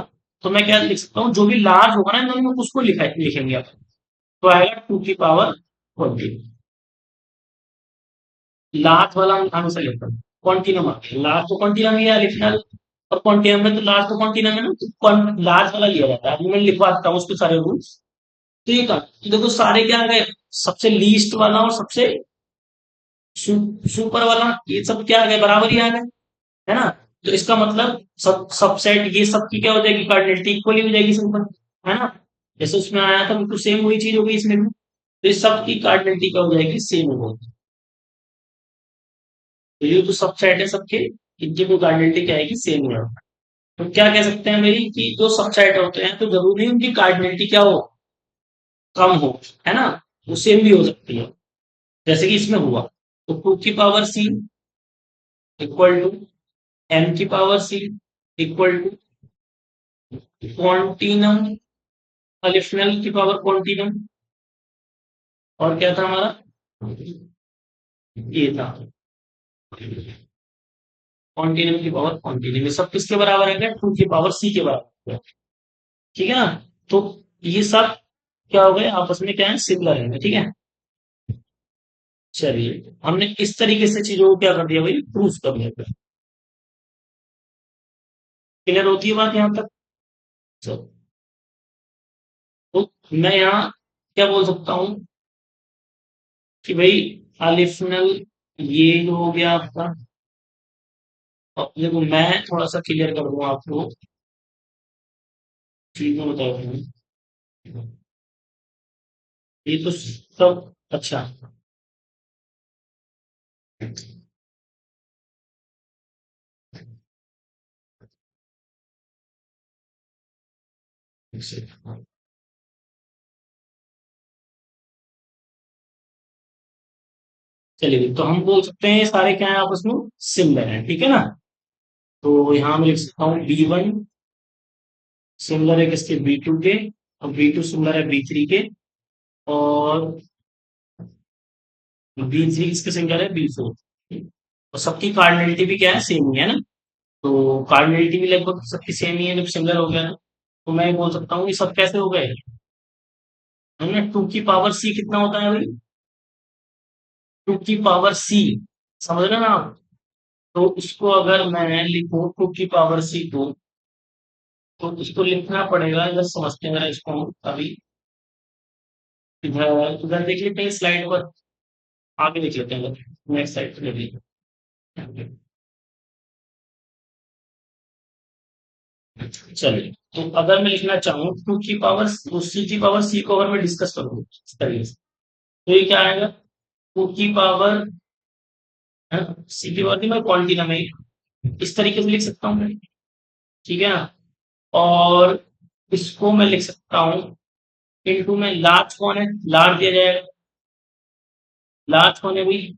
तो मैं क्या लिख सकता हूँ, जो भी लार्ज होगा ना इन दोनों में, उसको लिखेंगे आप, तो आएगा टू की पावर 20। लार्ज वाला हम हमेशा लेते हैं, क्वांटिनम आ गया, लार्ज तो क्वांटिनम ही है, लिखना। और क्वांटिनम में तो लार्ज तो क्वांटिनम है ना, तो लार्ज वाला लिया जाता है। अभी मैं लिखवा देता हूँ उसके सारे रूल्स, ठीक है। तो देखो सारे क्या आ गए, सबसे लीस्ट वाला और सबसे सुपर वाला, ये सब क्या आ गए, बराबर ही आ गए, है ना। तो इसका मतलब सबसेट ये सब की क्या हो जाएगी, कार्डिनलिटी इक्वली हो जाएगी, सिंपल, है ना। जैसे उसमें आया था बिल्कुल सेम वही चीज होगी इसमें भी। तो इस सब की कार्डिनलिटी क्या हो जाएगी, सेम होगी। तो ये जो सबसेट है सबके, इनकी कोई कार्डिनलिटी क्या आएगी, सेम हो। तो क्या कह सकते हैं भाई कि जो सबसेट होते हैं तो जरूरी नहीं उनकी कार्डिनलिटी क्या हो, कम हो, है ना, वो सेम भी हो सकती है, जैसे कि इसमें हुआ। तो टू की power C equal to M की power C equal to continuum aleph null की पावर क्वांटिनम, और क्या था हमारा, ये था क्वांटिनम की पावर क्वांटिनम, ये सब किसके बराबर है, क्या टू की पावर सी के बराबर है। ठीक है ना। तो ये सब क्या हो गए, आपस में क्या है, सिमिलर है, ठीक है। चलिए हमने इस तरीके से चीजों को क्या कर दिया भाई, प्रूफ कर दिया। क्लियर होती है बात यहाँ तक। चलो, तो मैं यहाँ क्या बोल सकता हूँ कि भाई अलिफ्नल ये जो हो गया आपका। अब देखो मैं थोड़ा सा क्लियर कर दूं आपको, चीजें बताता हूँ। ये तो सब अच्छा। चलिए तो हम बोल सकते हैं ये सारे क्या है, आपस में सिमिलर है, ठीक है ना। तो यहाँ मैं लिख सकता हूँ B1 सिमिलर है किसके, B2 के, और B2 सिमिलर है B3 के, और B3 किसके सिमिलर है, B4। और सबकी कार्डिनलिटी भी क्या है, सेम ही है ना। तो कार्डिनलिटी भी लगभग सबकी सेम ही है, जब सिमिलर हो गया ना। तो मैं बोल सकता हूँ ये सब कैसे हो गए, है ना। टू की पावर सी कितना होता है भाई, टू की पावर सी, समझ रहे ना आप। तो इसको अगर मैं लिखूं टू की पावर सी को, तो इसको लिखना पड़ेगा, इधर समझते हैं जरा इसको हम अभी। इधर इधर देख लेते हैं स्लाइड पर, आगे देख लेते हैं, नेक्स्ट स्लाइड पर देखिए। चलिए तो अगर मैं लिखना चाहूँ टू की पावर, सी की पावर सी को अगर मैं डिस्कस करूँ इस तरीके से, तो ये क्या आएगा, टू की पावर सी की पावर की मैं क्वांटिटी में इस तरीके से लिख सकता हूँ, ठीक है ना। और इसको मैं लिख सकता हूँ इनटू में, लार्ज कौन है, लार्ज दिया जाएगा, लार्ज कौन है भाई,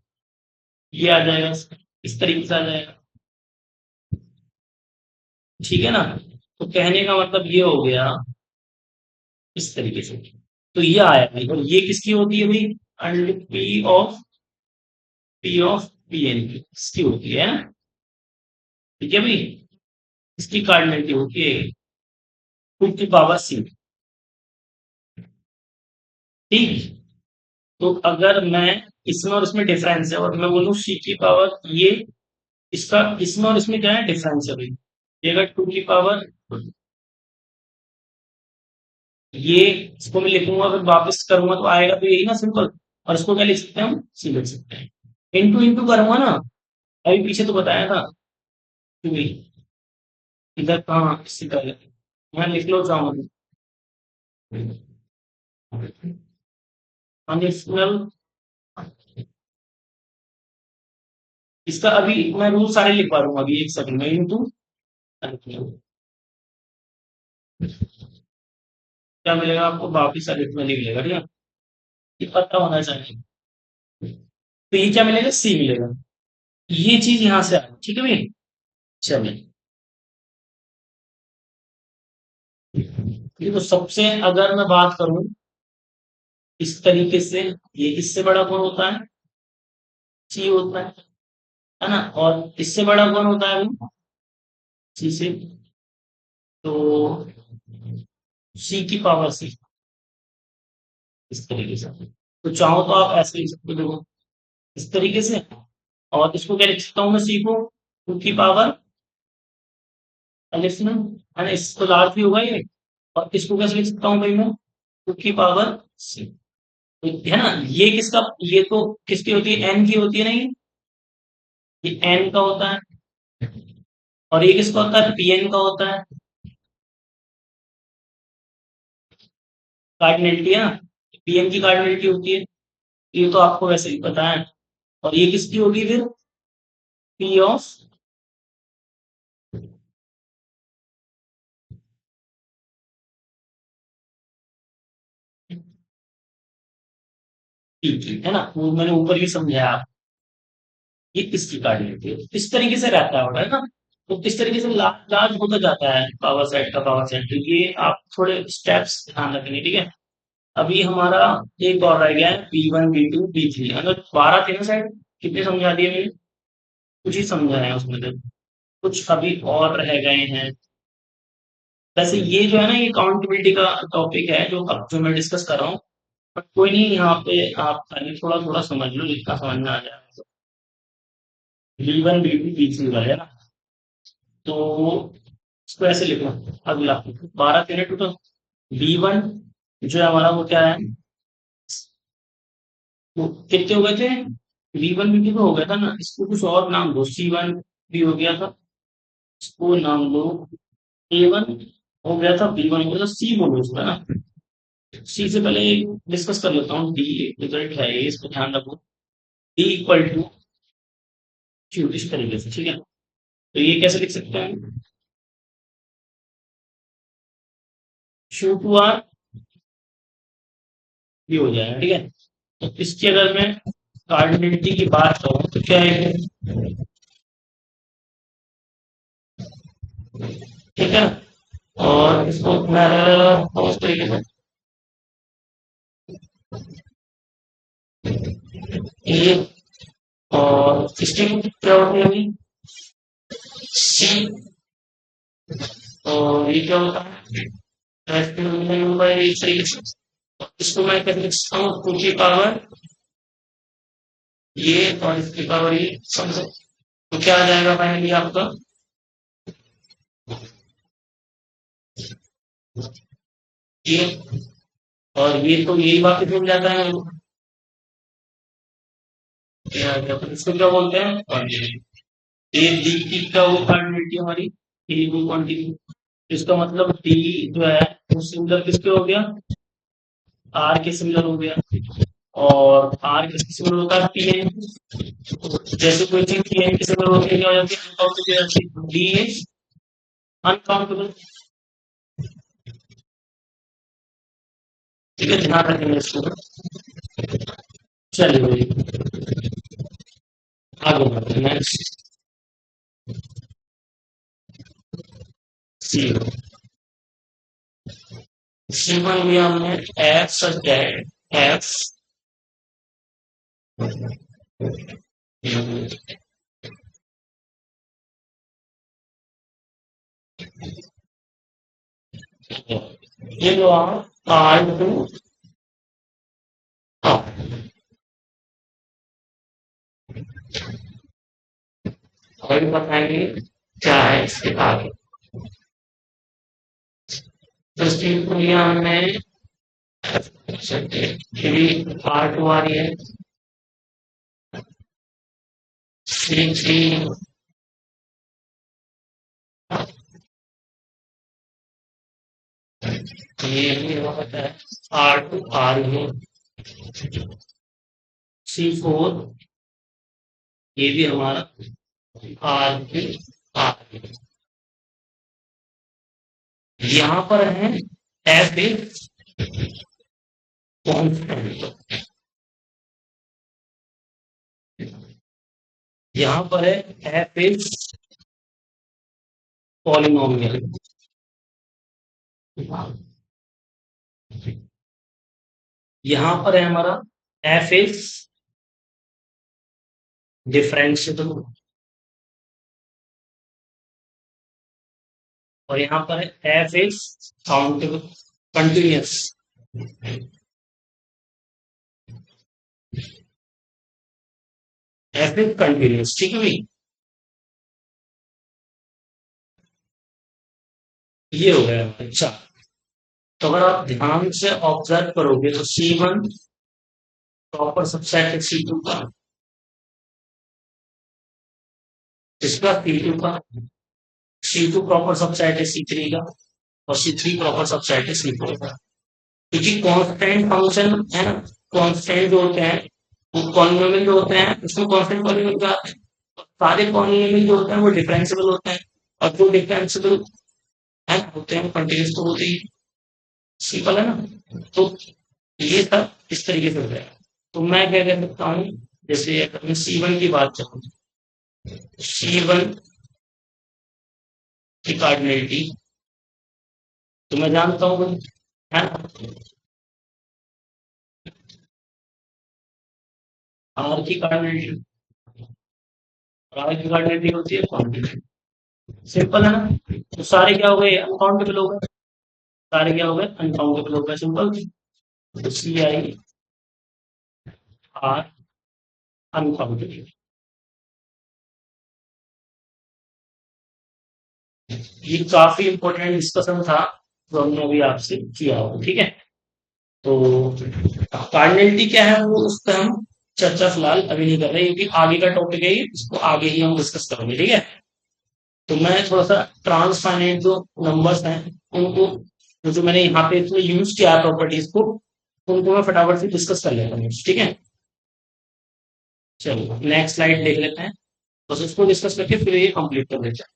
ये आ जाएगा, इस तरीके से आ जाएगा, ठीक है ना। तो कहने का मतलब ये हो गया इस तरीके से। तो ये आया भाई, और ये किसकी होती है भाई, under P of P N की इसकी होती है, ठीक है भाई। इसकी कार्डिनलिटी होती है टू की पावर सी, ठीक। तो अगर मैं इसमें और इसमें डिफरेंस है, और मैं बोलूँ सी की पावर ये, इसका इसमें और इसमें क्या है, डिफरेंस है भाई। ये अगर टू की पावर ये, इसको मैं लिखूंगा फिर वापस करूंगा तो आएगा तो यही ना, सिंपल। और इसको क्या लिख सकते हैं हम, सी लिख सकते हैं। इंटू इंटू करूंगा ना, अभी पीछे तो बताया था कि भाई इधर कहाँ इससे पहले यहाँ लिख लो चाहूंगा, कंडीशनल। इसका अभी मैं रूल सारे लिखवा दूंगा अभी एक सेकंड में, इंटू क्या मिलेगा आपको, वापिस अरिथमेटिक मिलेगा, ठीक है। ये पता होना चाहिए। तो ये क्या मिलेगा, सी मिलेगा। ये चीज यहाँ से आ रही, ठीक है भाई। चलिए, देखो सबसे अगर मैं बात करूं इस तरीके से, ये इससे बड़ा कौन होता है, सी होता है ना। और इससे बड़ा कौन होता है भाई, सी से। तो सी की पावर सी, इस तरीके से। तो चाहो तो आप ऐसे लिख सकते हो, देखो इस तरीके से। और इसको क्या लिख सकता हूँ मैं, सी को टू की पावर एलिप्स में, है ना, इसको लार्ज भी होगा ये। और इसको कैसे लिख सकता हूँ भाई मैं, टू की पावर सी, है ना। ये किसका, ये तो किसकी होती है, एन की होती है ना, ये एन का होता है। और ये किसका होता है, पीएन का होता है, कार्डिनलिटी है ना, पीएन की कार्डिनलिटी होती है, ये तो आपको वैसे ही पता है। और ये किसकी होगी फिर, पी ऑफ पी की, है ना, वो मैंने ऊपर भी समझाया, ये किसकी कार्डिनलिटी है, इस तरीके से रहता है ऑर्डर, है ना। तो इस तरीके से लार्ज होता जाता है पावर सेट का पावर सेट, तो ये आप थोड़े स्टेप्स ध्यान रखेंगे, ठीक है। अभी हमारा एक और रह गया है, P1 P2 P3, मतलब 12 थे ना शायद, कितने समझा दिए मैंने, कुछ ही समझाए हैं उसमें से, कुछ अभी और रह गए हैं। वैसे ये जो है ना, ये काउंटेबिलिटी का टॉपिक है जो अब जो मैं डिस्कस कर रहा हूँ, बट कोई नहीं, यहाँ पे आप खाली थोड़ा थोड़ा समझ लो, जितना समझ में आ जाए। B1 B2 B3 वाले, है ना, तो इसको ऐसे लिखना, अगला 12 यूनिट तो B1 जो है हमारा, वो क्या है, वो कितने हो गए थे, B1 B2 तो हो गया था ना, इसको कुछ और नाम दो, C1 भी हो गया था, इसको नाम दो A1, हो गया था B1 हो गया था, C बोलो उसका, है ना। सी से पहले डिस्कस कर लेता हूँ, डी रिजल्ट है ये, इसको ध्यान रखो, डी इक्वल टू क्यू, इस तरीके से, ठीक है। तो ये कैसे लिख सकते हैं, क्यू टू आर भी हो जाएगा, ठीक है। तो इसकी अगर मैं कार्डिनलिटी की बात करूँ तो क्या है, ठीक है। और इसको मैं उस तरीके से ये, और इसकी क्या होती है अभी, सी, और ये क्या होता है, इस तरीके से। इसको मैं कैसे लिख सकता हूँ, टू की पावर ये और इसकी पावर ये, समझो। तो क्या आ जाएगा फाइनली आपका, ये, और ये तो यही वापस मिल जाता है, इसको क्या बोलते हैं, और ये डी की क्या वो क्वांटिटी हमारी, डी की क्वांटिटी, इसका मतलब डी जो है वो सिमिलर किसके हो गया, आर के सिमिलर हो गया, और आर किसके सिमिलर होता है, पी एन, जैसे कोई चीज पी एन के सिमिलर होती है क्या हो जाती है, अनकाउंटेबल, डी इज अनकाउंटेबल, ठीक है, ध्यान रखेंगे इसको। चलिए भाई, आगे बढ़ते हैं, नेक्स्ट सी, सी वन लिया हमने, एफ सच दैट एफ, ये लो आप आर टू, और बताएंगे क्या है इसके आगे। तो स्टील को लिया हमने, थ्री आर टू आ रही है, सी थ्री, ये भी होता है, आर टू आर है, सी फोर, ये भी हमारा आर की आर, यहाँ पर है एफ ए कॉन्स्टेंट, यहाँ पर है एफ ए पॉलिनोमियल, यहाँ पर है हमारा एफ इज डिफरेंशिएबल, और यहाँ पर है F is countable, continuous, F is continuous, ठीक है भाई, ये हो गया। अच्छा, तो अगर आप ध्यान से ऑब्जर्व करोगे तो C1 प्रॉपर सबसेट है C2 का, इसका C2 का, C2 प्रॉपर सबसेट है C3 का, और C3 प्रॉपर सबसेट है C4 का। क्योंकि कांस्टेंट फंक्शन है ना, कांस्टेंट जो होते हैं वो पॉलिनोमियल जो होते हैं उसमें कांस्टेंट पॉलिनोमियल का आते हैं। सारे पॉलिनोमियल जो होते हैं वो डिफरेंशिएबल होते हैं, और जो डिफरेंशिएबल है होते हैं कंटीन्यूअस तो होते ही, सिंपल है ना। तो ये सब इस तरीके से हो जाएगा। तो मैं क्या कह सकता हूँ, जैसे अगर मैं C1 की बात करूँ, C1 की कार्डिनलिटी तो मैं जानता हूँ, है ना, आर की कार्डिनलिटी, आर की कार्डिनलिटी होती है क्वांटिटी। सिंपल है ना। तो सारे क्या हो गए, अनकाउंटेबल हो गए, सारे क्या हो गए, अनकाउंटेबल हो गए, सिंपल। तो CI आर अनकाउंटेबल। ये काफी इंपॉर्टेंट डिस्कशन था जो हमने अभी आपसे किया हो, ठीक है। तो कार्डिनलिटी क्या है वो उस पर हम चर्चा फिलहाल अभी नहीं कर रहे, क्योंकि आगे का टॉपिक है ये, इसको आगे ही हम डिस्कस करेंगे, ठीक है। तो मैं थोड़ा सा ट्रांसफाइनाइट जो नंबर्स हैं उनको, जो मैंने यहाँ पे इसमें यूज किया है प्रॉपर्टीज को, उनको मैं फटाफट से डिस्कस कर लेता हूँ, ठीक है। चलो नेक्स्ट स्लाइड देख लेते हैं, बस उसको डिस्कस करके फिर ये कंप्लीट कर लेते हैं।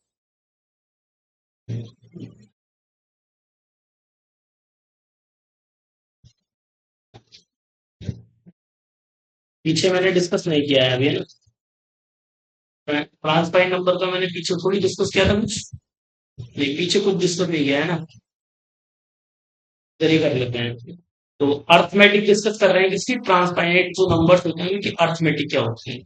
पीछे मैंने डिस्कस नहीं किया है अभी, है ना। ट्रांसफाइनाइट नंबर का मैंने पीछे थोड़ी डिस्कस किया था कुछ, नहीं पीछे कुछ डिस्कस नहीं किया है ना, इधर ही कर लेते हैं। तो अर्थमेटिक डिस्कस कर रहे हैं, किसकी, ट्रांसफाइनाइट जो नंबर्स होते हैं उनकी अर्थमेटिक क्या होती है।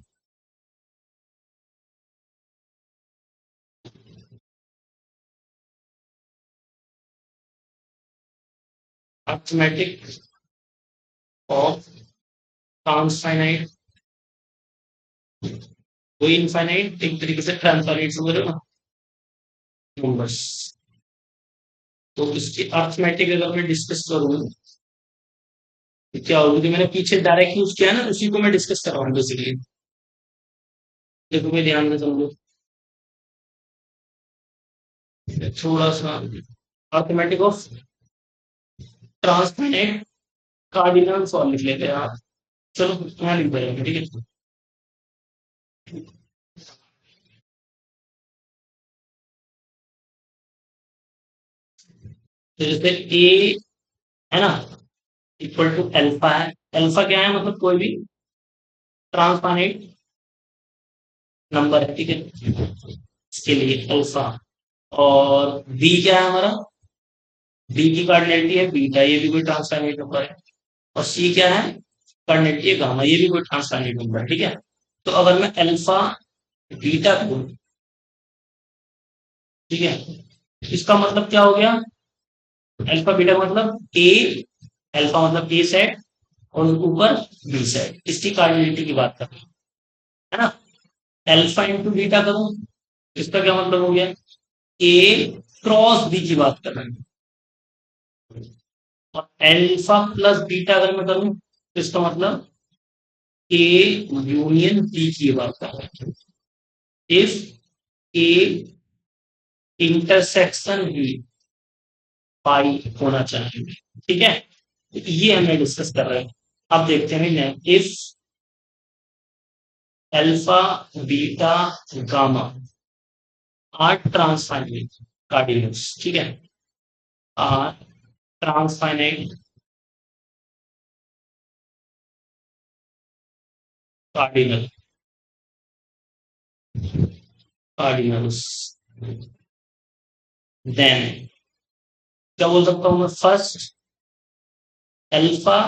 अर्थमेटिक ऑफ ट्रांसफाइनाइट, कोई इनफाइनाइट एक तरीके से ट्रांसफाइनाइट वगैरह नंबर्स। तो इसकी अर्थमेटिक अगर मैं डिस्कस करूँ तो क्या होगा, कि मैंने पीछे डायरेक्ट यूज किया ना, उसी को मैं डिस्कस कर रहा हूँ बेसिकली। देखो मैं ध्यान में समझो थोड़ा सा, arithmetic of transfinite cardinal solve लिख लेते हैं आप। चलो यहाँ लिख देंगे, ठीक है। तो जैसे ए है ना, इक्वल टू अल्फा है। अल्फा क्या है, मतलब कोई भी ट्रांसफाइनाइट नंबर है, ठीक है, इसके लिए अल्फा। और बी क्या है हमारा, बी की कार्डिनलिटी है बीटा, ये भी कोई ट्रांसफाइनाइट नंबर है। और सी क्या है, कार्डिनलिटी है गामा, ये भी कोई ट्रांसफाइनाइट नंबर है, ठीक है। तो अगर मैं अल्फा बीटा को, ठीक है, इसका मतलब क्या हो गया, अल्फा बीटा का मतलब ए, अल्फा मतलब ए सेट, और ऊपर बी सेट, इसकी कार्डिनलिटी की बात कर रहे हैं, है ना। अल्फा इंटू बीटा करूं, इसका क्या मतलब हो गया, ए क्रॉस बी की बात कर रहे हैं। और अल्फा प्लस बीटा अगर मैं करूं तो इसका मतलब ए यूनियन बी की बात कर रहे हैं। इफ ए इंटरसेक्शन बी पाई होना चाहिए, ठीक है। तो ये हमें डिस्कस कर रहे हैं। अब देखते हैं if alpha beta gamma are transfinite cardinals, ठीक है, are transfinite cardinal, cardinals, then क्या बोल सकता हूं मैं, फर्स्ट अल्फा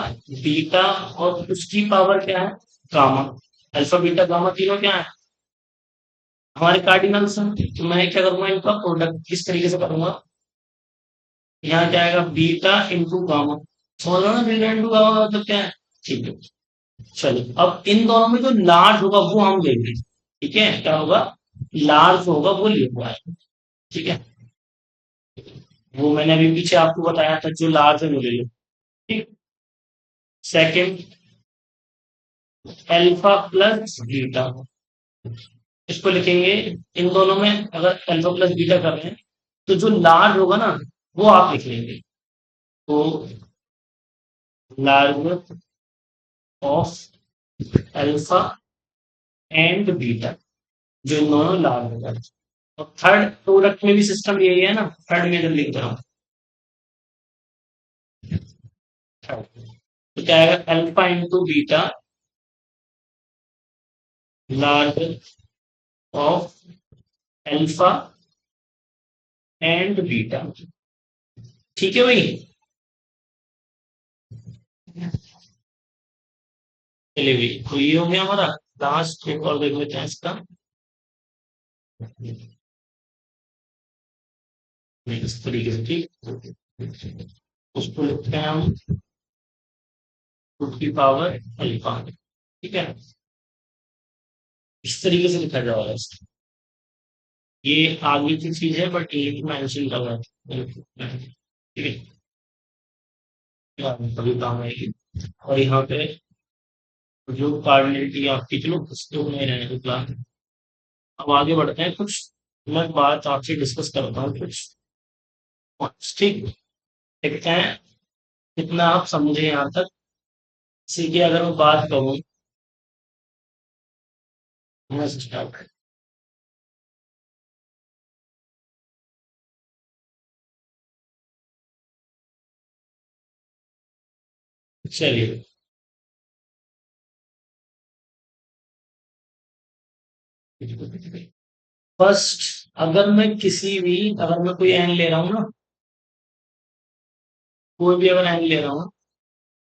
बीटा और उसकी पावर क्या है, गामा। अल्फा बीटा गामा तीनों क्या है, हमारे कार्डिनल्स हैं। तो मैं क्या करूंगा, इनका प्रोडक्ट किस तरीके से करूंगा, यहाँ क्या आएगा, बीटा इंटू गामा। समझ लो ना, बीटा इंटू गामा का मतलब क्या है, ठीक है। चलिए अब इन दोनों में जो लार्ज होगा वो हम लेंगे, ठीक है, क्या होगा, लार्ज होगा वो ले हुआ है, ठीक है। वो मैंने अभी पीछे आपको बताया था, जो लार्ज है वो ले लो, ठीक। सेकंड अल्फा प्लस बीटा, इसको लिखेंगे इन दोनों में, अगर अल्फा प्लस बीटा कर रहे हैं तो जो लार्ज होगा ना वो आप लिख लेंगे। तो large of alpha and beta, जो इन दोनों लार्ज होगा। और थर्ड प्रोडक्ट में भी सिस्टम यही है ना, थर्ड में जब लिख रहा हूँ तो क्या आएगा, alpha into beta large of alpha and beta. ठीक है भाई। चलिए भाई, तो ये हो गया हमारा। लास्ट एक और देख लेते हैं इसका। इस तरीके से, ठीक, उसको लिखते हैं हम टू की पावर अल्फा। ठीक है, इस तरीके से लिखा जाएगा इसको। ये आगे की चीज है बट ये मेंशन कर रहा है, ठीक है, कभी काम आएगी। और यहाँ पे जो कार्डिनलिटी आपकी, चलो उसको नहीं रहने दो फिलहाल। अब आगे बढ़ते हैं, कुछ मैं बात आपसे डिस्कस करता हूँ कुछ points, ठीक। देखते हैं कितना आप समझे यहाँ तक। इसी की अगर मैं बात करूँ, मैं स्टार्ट, चलिए। फर्स्ट, अगर मैं किसी भी, अगर मैं कोई एन ले रहा हूँ ना, कोई भी अगर एन ले रहा हूँ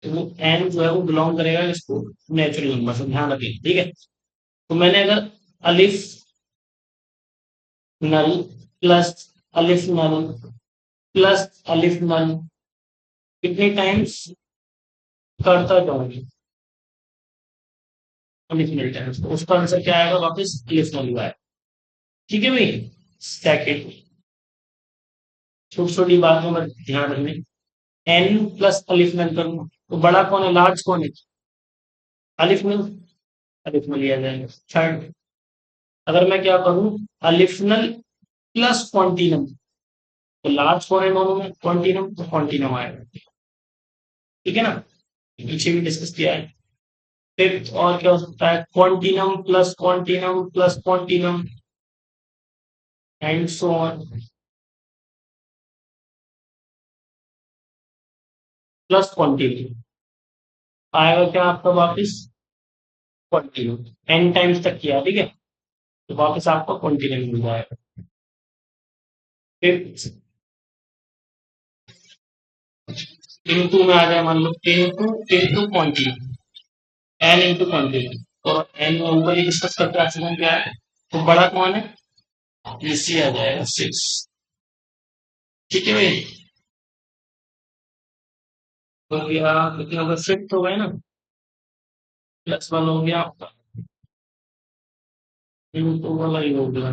तो वो एन जो है वो बिलोंग करेगा इसको, नेचुरल नंबर से, ध्यान रखिए, ठीक है। तो मैंने अगर अलिफ नल प्लस अलिफ नल प्लस अलिफ नल कितने टाइम्स करता जाऊंगी, अलिफ नल टाइम्स, तो उसका आंसर क्या आएगा, वापस अलिफ नल हुआ है। ठीक है भाई। सेकेंड, छोटी छोटी बातों में ध्यान रखने, एन प्लस अलिफ नल करूंगा तो बड़ा कौन है, लार्ज कौन है, अलिफ नल, अलिफ नल लिया जाएगा। थर्ड, अगर मैं क्या करूं, अलिफ नल प्लस क्वांटिनम, तो लार्ज कौन है दोनों में, क्वांटिनम, तो क्वांटिनम आएगा। ठीक है ना, पीछे भी डिस्कस किया है। फिर और क्या हो सकता है, क्वांटिनम प्लस क्वांटिनम प्लस क्वांटिनम एंड सो ऑन, प्लस क्वांटिनम आएगा क्या आपका, वापस क्वांटिनम, एन टाइम्स तक किया, ठीक है, तो वापस आपको क्वांटिनम मिल जाएगा। फिर इनटू में आ जाए, मान लो into into Quantinuum, N into Quantinuum, और एन ऊपर ही डिस्कस करते हैं एक्सीडेंट क्या है, तो बड़ा कौन है, इसी आ जाएगा 6। ठीक है भाई, हो गया कितना होगा, 6 हो गए ना, प्लस 1 हो गया आपका, इनटू वाला ही हो गया।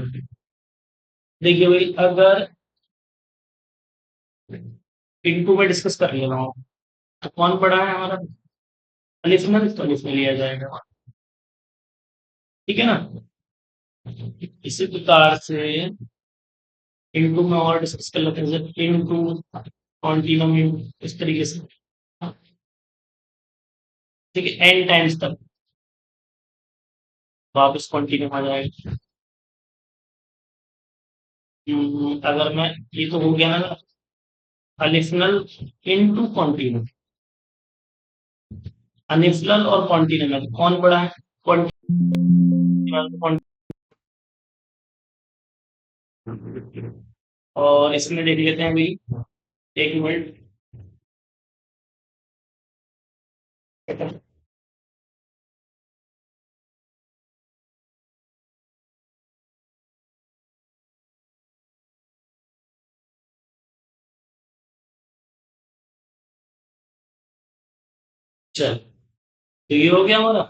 देखिए भाई, अगर इनटू में डिस्कस कर लेना हो तो कौन बड़ा है हमारा, अलिफ, तो अलिफ में लिया जाएगा। ठीक है ना, इसी प्रकार से इनटू में और डिस्कस कर लेते हैं, इनटू कॉन्टिनम, इस तरीके से। ठीक है, एन टाइम्स तक वापस कॉन्टिन्यू आ जाएगा। अगर मैं, ये तो हो गया ना अलिफनल इनटू कॉन्टिन्यू, अनिफनल और कॉन्टिन्यू में कौन बड़ा है, कॉन्टिन्यू। और इसमें देख लेते हैं भाई, एक मिनट, चल, तो ये हो गया हमारा।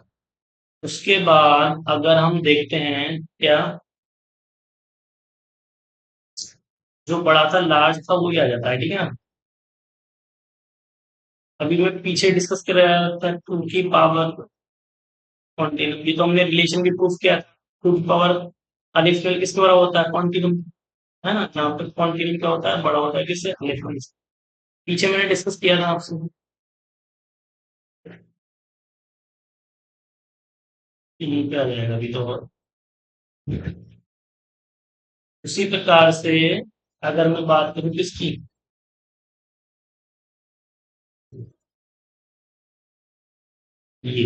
उसके बाद अगर हम देखते हैं क्या, जो बड़ा था लार्ज था वो ही आ जाता है, ठीक है ना। अभी मैं पीछे डिस्कस कर रहा था टू की पावर कॉन्टिन्यू, ये तो हमने रिलेशन भी प्रूफ किया था, टू की पावर अलिफ किसके बराबर होता है? कॉन्टिन्यूम, है ना? यहाँ पर कॉन्टिन्यूम क्या होता है? बड़ा होता है किससे? अलिफ से। पीछे मैंने डिस्कस किया था आपसे। ये क्या आ जाएगा अभी तो। उसी प्रकार से अगर मैं बात करूं किसकी, ये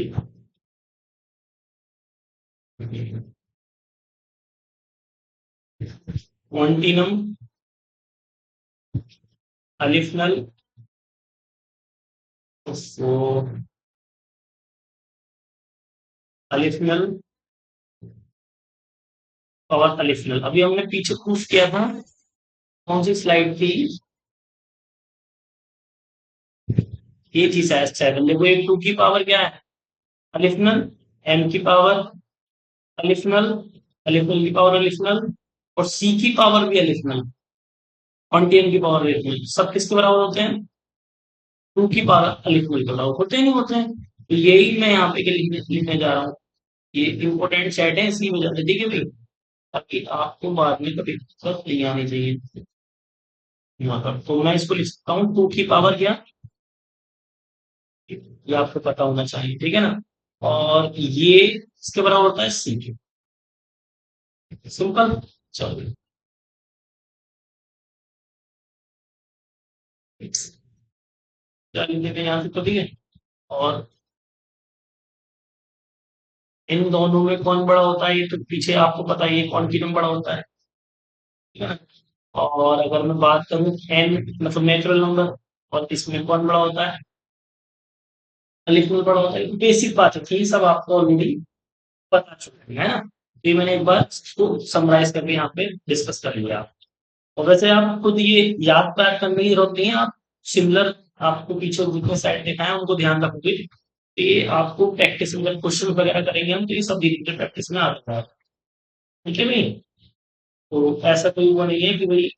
क्वांटिनम अलिफ नल, तो अलिफ नल और अलिफ नल अभी हमने पीछे प्रूफ किया था। कौन सी स्लाइड थी? ये थी शायद 7। देखो एक टू की पावर क्या है? अलिफ नल, एम की पावर अलिफ नल, अलिफ नल की पावर अलिफ नल, और सी की पावर भी अलिफ नल, और टी एन की पावर अलिफ नल, सब किसके बराबर होते हैं? टू की पावर अलिफ नल के बराबर होते हैं, नहीं होते हैं? तो यही मैं यहाँ पे लिखने जा रहा हूँ। ये इंपॉर्टेंट सेट है, इसी वजह से, ठीक है भाई? ताकि आपको बाद में कभी दिक्कत नहीं आनी चाहिए यहाँ पर। तो मैं इसको लिख सकता हूँ टू की पावर क्या, ये आपको पता होना चाहिए, ठीक है ना? और ये इसके बराबर होता है सी के। सिंपल। चलो क्या लिख देते हैं यहाँ से, तो ठीक है। और इन दोनों में कौन बड़ा होता है? ये तो पीछे आपको पता ही है कौन किनम बड़ा होता है, ठीक है ना? और अगर मैं बात करूं एन, मतलब नेचुरल नंबर, और इसमें कौन बड़ा होता है? अलिफ में बड़ा होता है। बेसिक बात है, ये सब आपको ऑलरेडी पता चुका है ना? तो ये मैंने एक बार इसको समराइज करके यहाँ पे डिस्कस कर लिया। और वैसे आप खुद ये याद पैक करने की जरूरत नहीं है, आप सिमिलर, आपको पीछे जितने साइड देखा है उनको ध्यान रखोगे, तो ये आपको प्रैक्टिस में क्वेश्चन वगैरह करेंगे हम, तो ये सब धीरे धीरे प्रैक्टिस में आता है, ठीक है भाई? तो ऐसा कोई वो नहीं है कि भाई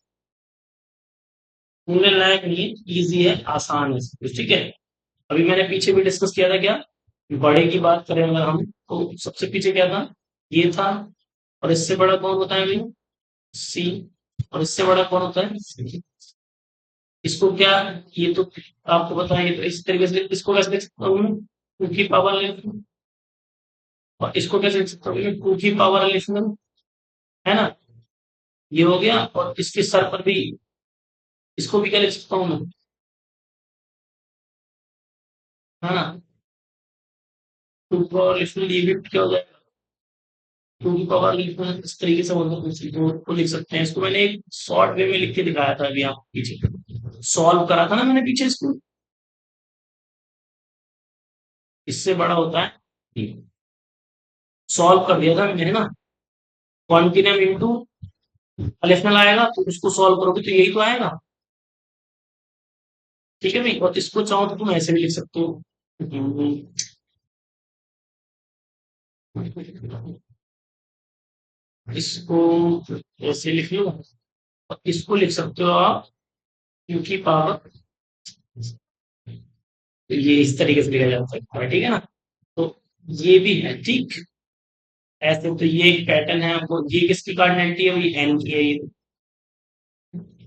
भूलने लायक नहीं है, इजी है, आसान है सब कुछ, ठीक है? अभी मैंने पीछे भी डिस्कस किया था क्या, बड़े की बात करें अगर हम, तो सबसे पीछे क्या था? ये था। और इससे बड़ा कौन होता है भाई? सी। और इससे बड़ा कौन होता है? C। इसको क्या, ये तो आपको पता है, ये तो इस तरीके से इसको कैसे लिख सकता हूँ मैं? टू की पावर लिख, और इसको कैसे लिख सकता हूँ? टू की पावर लिख, है ना? ये हो गया। और इसके सर पर भी, इसको भी क्या लिख सकता हूँ मैं? है ना? टू की पावर लिख, ये भी क्या हो जाएगा? टू की पावर लिख, इस तरीके से वो लिख सकते हैं। इसको मैंने एक शॉर्ट वे में लिख के दिखाया था अभी आपको पीछे, सॉल्व करा था ना मैंने पीछे इसको। इससे बड़ा होता है, सॉल्व कर दिया था मैंने, है ना? क्वांटिनम इंटू अलिफनल आएगा, तो उसको सॉल्व करोगे तो यही तो आएगा, ठीक है भाई? और इसको चाहो तो तुम ऐसे भी लिख सकते हो। हम्म, इसको ऐसे लिख लो, और इसको लिख सकते हो आप क्योंकि पावर, ये इस तरीके से लिखा जा सकता है, ठीक है ना? तो ये भी है, ठीक। ऐसे तो ये एक पैटर्न है आपको, ये किसकी कार्डिनलिटी है? ये एन की है, ये,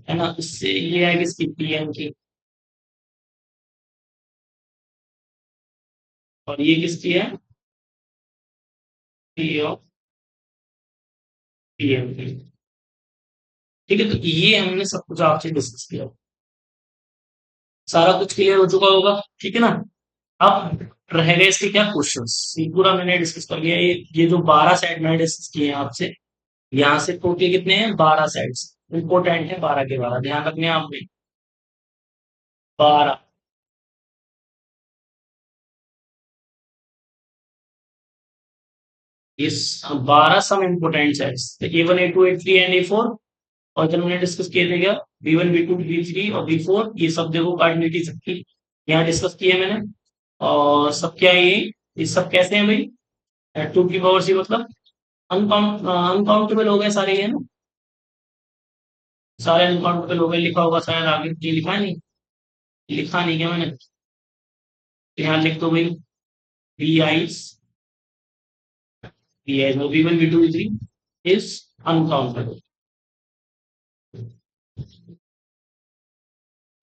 है ना? इससे ये है किसकी? पी एन की। और ये किसकी है? पी ऑफ पी एन की। ठीक है, तो ये हमने सब कुछ आपसे डिस्कस किया, सारा कुछ क्लियर हो चुका होगा, ठीक है ना? अब रह गए इसके क्या क्वेश्चंस, ये पूरा मैंने डिस्कस कर लिया। ये जो 12 सेट मैंने डिस्कस किए हैं आपसे, यहाँ से टोटल कितने हैं? 12 सेट्स। इंपोर्टेंट है 12 के 12, ध्यान रखने हैं आपने। 12। इस 12 सम important sets, A1 A2 A3 and A4। और जब मैंने डिस्कस किए थे क्या, B1 B2 B3 और B4, ये सब देखो कार्डिनलिटी सबकी यहाँ डिस्कस की है मैंने। और सब क्या है ये सब कैसे हैं भाई? टू की पावर सी, मतलब अनकाउंटेबल हो गए सारे, ये ना? सारे अनकाउंटेबल हो गए, लिखा होगा शायद आगे, जी लिखा है नहीं? लिखा नहीं क्या मैंने? तो यहाँ लिख दो भाई, B I, B I B one B two B three is uncountable.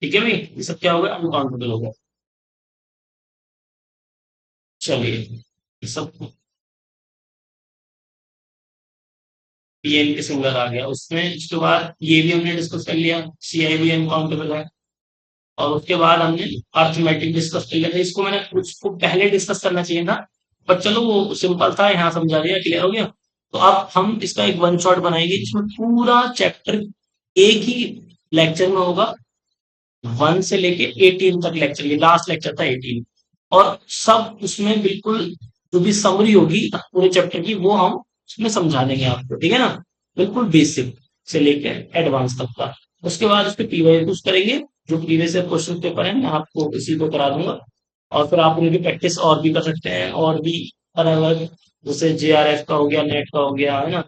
ठीक है भाई, ये सब क्या हो गया, अनकाउंटेबल हो गया। चलिए, ये सब पीएन के सिंगुलर आ गया उसमें, उसके बाद ये भी हमने डिस्कस कर लिया, सीआई भी अनकाउंटेबल है। और उसके बाद हमने अर्थमेटिक डिस्कस कर लिया था, इसको मैंने उसको पहले डिस्कस करना चाहिए था, पर चलो वो सिंपल था, यहाँ समझा दिया, क्लियर हो गया। तो अब हम इसका एक वन शॉट बनाएंगे जिसमें पूरा चैप्टर एक ही लेक्चर में होगा, 1 से लेके 18 तक लेक्चर, ये लास्ट लेक्चर था 18। और सब उसमें बिल्कुल जो भी समरी होगी पूरे चैप्टर की वो हम उसमें समझा देंगे आपको, ठीक है ना, बिल्कुल बेसिक से लेके एडवांस तक का। उसके बाद उस पर पीवाईक्यूज करेंगे, जो प्रीवियस क्वेश्चन पेपर है मैं आपको इसी को करा दूंगा। और फिर आप उनकी प्रैक्टिस और भी कर सकते हैं, और भी अलग अलग, जैसे जेआरएफ का हो गया, नेट का हो गया, है ना,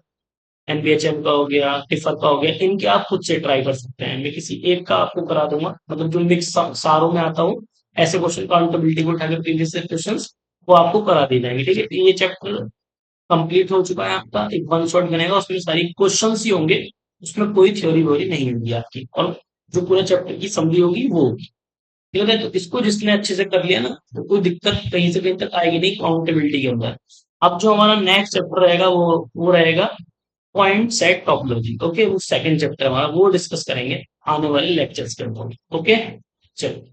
एनबीएचएम का हो गया, टिफर का हो गया, इनके आप खुद से ट्राई कर सकते हैं, मैं किसी एक का आपको करा दूंगा, मतलब जो मिक्स सारों में आता हूँ, ऐसे क्वेश्चन काउंटेबिलिटी को उठाकर प्रीवियस क्वेश्चन वो आपको करा दी जाएंगे, ठीक है। तो ये चैप्टर कंप्लीट हो चुका है आपका, एक वन शॉट बनेगा, उसमें सारी क्वेश्चन ही होंगे, उसमें कोई थ्योरी वोरी नहीं होगी आपकी, और जो पूरे चैप्टर की समरी होगी वो होगी, ठीक है। तो इसको जिसने अच्छे से कर लिया ना, तो कोई दिक्कत कहीं से कहीं तक आएगी नहीं काउंटेबिलिटी के अंदर। अब जो हमारा नेक्स्ट चैप्टर रहेगा वो रहेगा पॉइंट सेट टॉपोलॉजी, ओके, वो सेकंड चैप्टर हमारा, वो डिस्कस करेंगे आने वाले लेक्चर्स के अंदर, ओके। चलो।